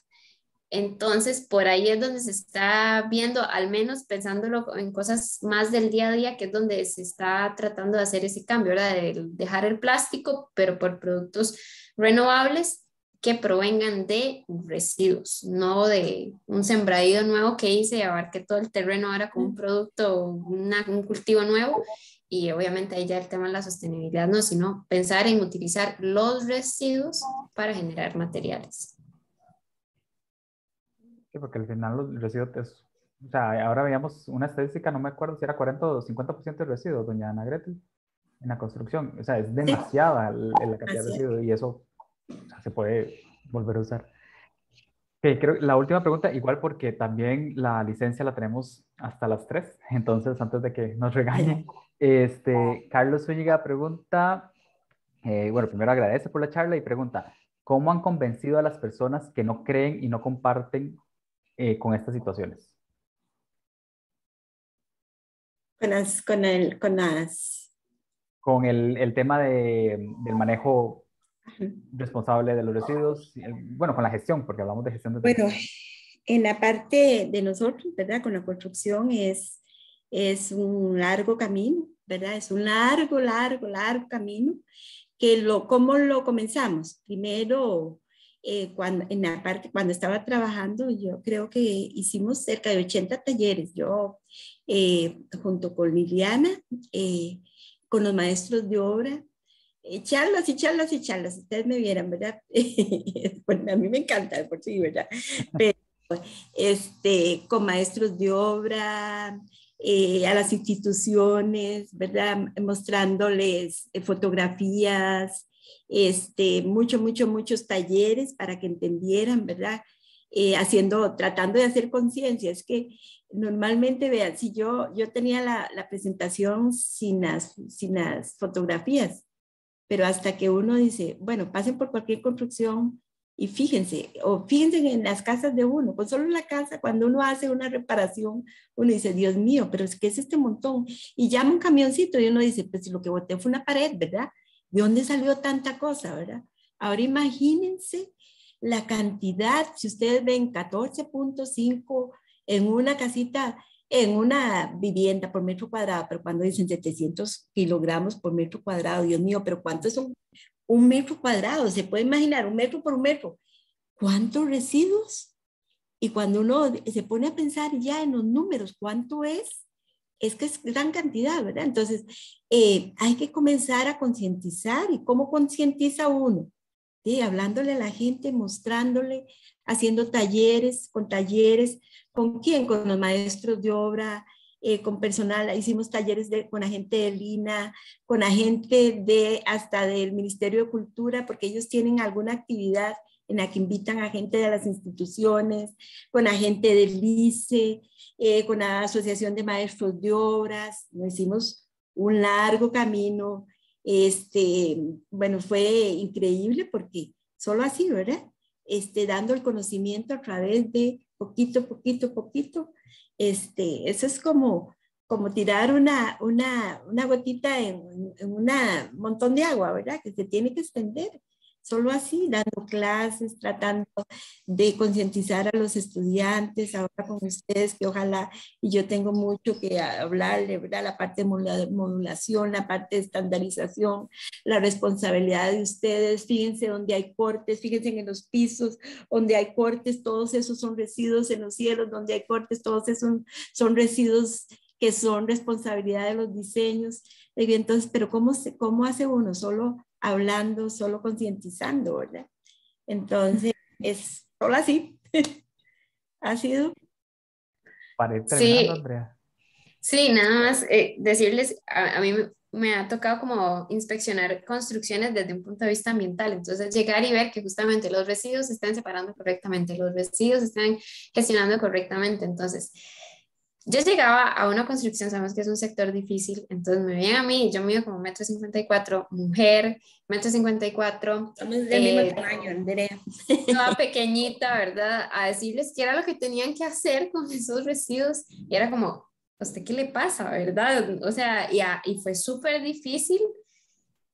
Entonces, por ahí es donde se está viendo, al menos pensándolo en cosas más del día a día, que es donde se está tratando de hacer ese cambio, ¿verdad? De dejar el plástico, pero por productos renovables que provengan de residuos, no de un sembradío nuevo que hice y abarque todo el terreno ahora con un producto, un cultivo nuevo. Y obviamente ahí ya el tema de la sostenibilidad no, sino pensar en utilizar los residuos para generar materiales. Sí, porque al final los residuos, o sea, ahora veíamos una estadística, no me acuerdo si era 40 o 50% de residuos, doña Ana Gretel, en la construcción. O sea, es demasiada la cantidad de residuos y eso, o sea, se puede volver a usar. Okay, creo la última pregunta, igual porque también la licencia la tenemos hasta las 3, entonces antes de que nos regañen, Carlos Zúñiga pregunta, bueno, primero agradece por la charla y pregunta, ¿cómo han convencido a las personas que no creen y no comparten con estas situaciones? Con el tema del manejo responsable de los residuos, bueno, con la gestión, porque hablamos de gestión de... Bueno, en la parte de nosotros, ¿verdad? Con la construcción es un largo camino, ¿verdad? Es un largo camino ¿cómo lo comenzamos? Primero, en la parte, cuando estaba trabajando, yo creo que hicimos cerca de 80 talleres, yo junto con Liliana, con los maestros de obra, charlas y charlas y charlas, ustedes me vieran, ¿verdad? Bueno, a mí me encanta, por sí, ¿verdad? Pero con maestros de obra, a las instituciones, ¿verdad? Mostrándoles fotografías, muchos talleres para que entendieran, ¿verdad? Tratando de hacer conciencia. Es que normalmente, vean, si yo tenía la presentación sin las fotografías, pero hasta que uno dice, bueno, pasen por cualquier construcción y fíjense en las casas de uno, con solo la casa, cuando uno hace una reparación, uno dice, Dios mío, pero es que es este montón, y llama un camioncito y uno dice, pues si lo que boté fue una pared, ¿verdad? ¿De dónde salió tanta cosa, verdad? Ahora imagínense la cantidad, si ustedes ven 14.5 en una casita, en una vivienda por metro cuadrado, pero cuando dicen 700 kilogramos por metro cuadrado, Dios mío, pero ¿cuánto es un metro cuadrado? Se puede imaginar, un metro por un metro. ¿Cuántos residuos? Y cuando uno se pone a pensar ya en los números, ¿cuánto es? Es que es gran cantidad, ¿verdad? Entonces, hay que comenzar a concientizar. ¿Y cómo concientiza uno? Hablándole a la gente, mostrándole, haciendo talleres. ¿Con quién? Con los maestros de obra, con personal. Hicimos talleres con la gente del INA, con la gente hasta del Ministerio de Cultura, porque ellos tienen alguna actividad en la que invitan a gente de las instituciones, con la gente del LICE, con la Asociación de Maestros de Obras. Hicimos un largo camino. Bueno, fue increíble porque solo así, ¿verdad? Dando el conocimiento a través de poquito, eso es como tirar una gotita en un montón de agua, ¿verdad? Que se tiene que extender. Solo así, dando clases, tratando de concientizar a los estudiantes, ahora con ustedes, que ojalá, y yo tengo mucho que hablarle, ¿verdad? La parte de modulación, la parte de estandarización, la responsabilidad de ustedes. Fíjense donde hay cortes, fíjense en los pisos, donde hay cortes, todos esos son residuos. En los cielos, donde hay cortes, todos esos son residuos que son responsabilidad de los diseños. Entonces, pero ¿cómo hace uno? Solo hablando, solo concientizando, ¿verdad? Entonces, es solo así. Ha sido. Para ir terminando, Sí, Andrea. sí, nada más decirles, a mí me ha tocado como inspeccionar construcciones desde un punto de vista ambiental, entonces llegar y ver que justamente los residuos se están separando correctamente, los residuos se están gestionando correctamente. Entonces yo llegaba a una construcción, sabemos que es un sector difícil, entonces me veían a mí, yo mido como 1,54 m, mujer, 1,54 m, Somos del mismo tamaño, Andrea. toda pequeñita, ¿verdad? A decirles qué era lo que tenían que hacer con esos residuos, y era como, ¿a usted qué le pasa, verdad? O sea, y fue súper difícil.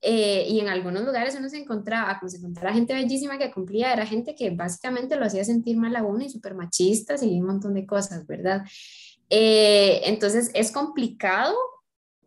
Y en algunos lugares uno se encontraba, como se encontraba gente bellísima que cumplía, era gente que básicamente lo hacía sentir mal a uno y súper machistas y un montón de cosas, ¿verdad? Entonces es complicado,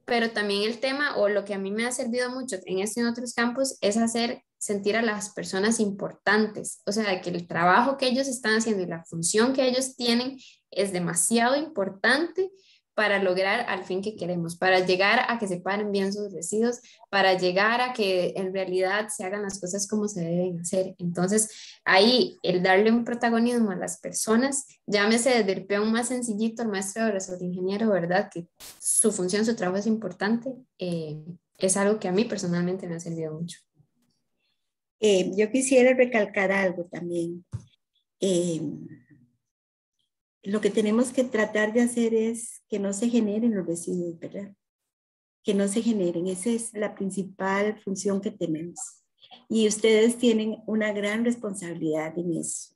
pero también el tema, o lo que a mí me ha servido mucho en este y en otros campos, es hacer sentir a las personas importantes, o sea, que el trabajo que ellos están haciendo y la función que ellos tienen es demasiado importante para lograr al fin que queremos, para llegar a que separen bien sus residuos, para llegar a que en realidad se hagan las cosas como se deben hacer. Entonces, ahí el darle un protagonismo a las personas, llámese desde el peón más sencillito, el maestro de obras o el ingeniero, ¿verdad? Que su función, su trabajo es importante, es algo que a mí personalmente me ha servido mucho. Yo quisiera recalcar algo también. Lo que tenemos que tratar de hacer es que no se generen los residuos, ¿verdad? Que no se generen. Esa es la principal función que tenemos. Y ustedes tienen una gran responsabilidad en eso.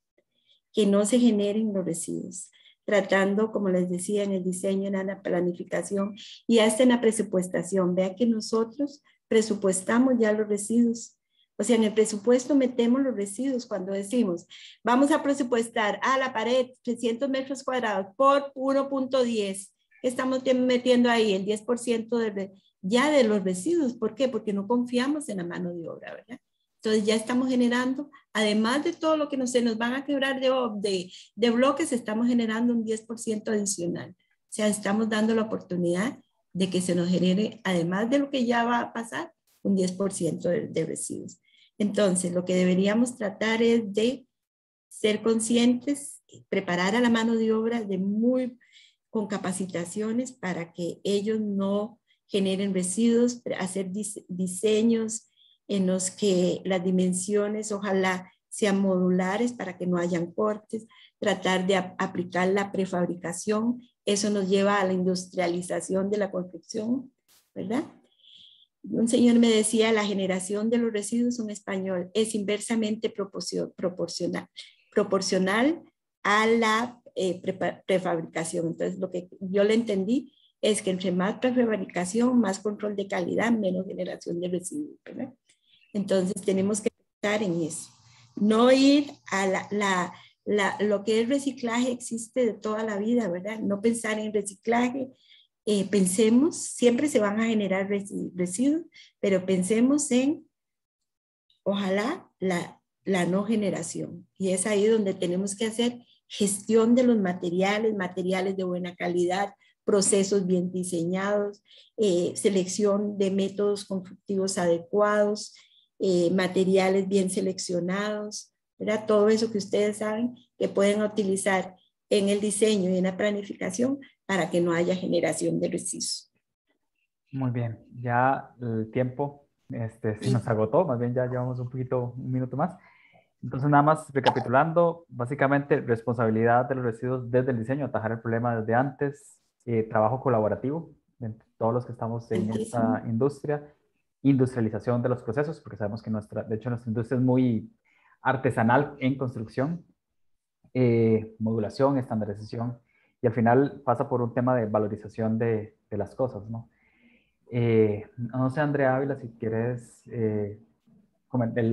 Que no se generen los residuos. Tratando, como les decía, en el diseño, en la planificación y hasta en la presupuestación. Vean que nosotros presupuestamos ya los residuos. O sea, en el presupuesto metemos los residuos cuando decimos, vamos a presupuestar a la pared 300 metros cuadrados por 1.10. Estamos metiendo ahí el 10% ya de los residuos. ¿Por qué? Porque no confiamos en la mano de obra, ¿verdad? Entonces ya estamos generando, además de todo lo que se nos van a quebrar de bloques, estamos generando un 10% adicional. O sea, estamos dando la oportunidad de que se nos genere, además de lo que ya va a pasar, un 10% de residuos. Entonces, lo que deberíamos tratar es de ser conscientes, preparar a la mano de obra con capacitaciones para que ellos no generen residuos, hacer diseños en los que las dimensiones ojalá sean modulares para que no hayan cortes, tratar de aplicar la prefabricación. Eso nos lleva a la industrialización de la construcción, ¿verdad? Un señor me decía, la generación de los residuos en español es inversamente proporcional a la prefabricación. Entonces, lo que yo le entendí es que entre más prefabricación, más control de calidad, menos generación de residuos, ¿verdad? Entonces, tenemos que pensar en eso. No ir a lo que es reciclaje existe de toda la vida, ¿verdad? No pensar en reciclaje. Pensemos, siempre se van a generar residuos, pero pensemos en, ojalá, la no generación. Y es ahí donde tenemos que hacer gestión de los materiales de buena calidad, procesos bien diseñados, selección de métodos constructivos adecuados, materiales bien seleccionados, ¿verdad? Todo eso que ustedes saben que pueden utilizar en el diseño y en la planificación para que no haya generación de residuos. Muy bien, ya el tiempo se nos agotó, más bien ya llevamos un minuto más. Entonces, nada más recapitulando, básicamente responsabilidad de los residuos desde el diseño, atajar el problema desde antes, trabajo colaborativo entre todos los que estamos en esta industria, industrialización de los procesos, porque sabemos que de hecho nuestra industria es muy artesanal en construcción, modulación, estandarización, y al final pasa por un tema de valorización de las cosas, ¿no? No sé, Andrea Ávila, si quieres el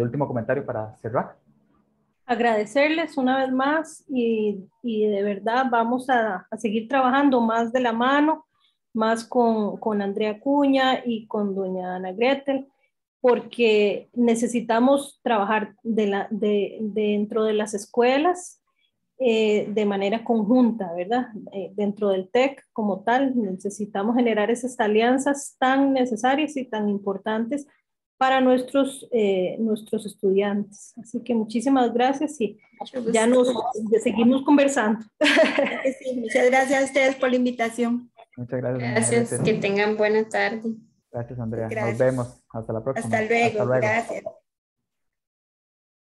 último comentario para cerrar. Agradecerles una vez más y de verdad vamos a seguir trabajando más de la mano, más con Andrea Cuña y con doña Ana Gretel, porque necesitamos trabajar dentro de las escuelas de manera conjunta, ¿verdad? Dentro del TEC como tal, necesitamos generar esas alianzas tan necesarias y tan importantes para nuestros estudiantes. Así que muchísimas gracias y ya seguimos conversando. Sí, muchas gracias a ustedes por la invitación. Muchas gracias. Gracias, que tengan buena tarde. Gracias, Andrea. Gracias. Nos vemos. Hasta la próxima. Hasta luego. Gracias.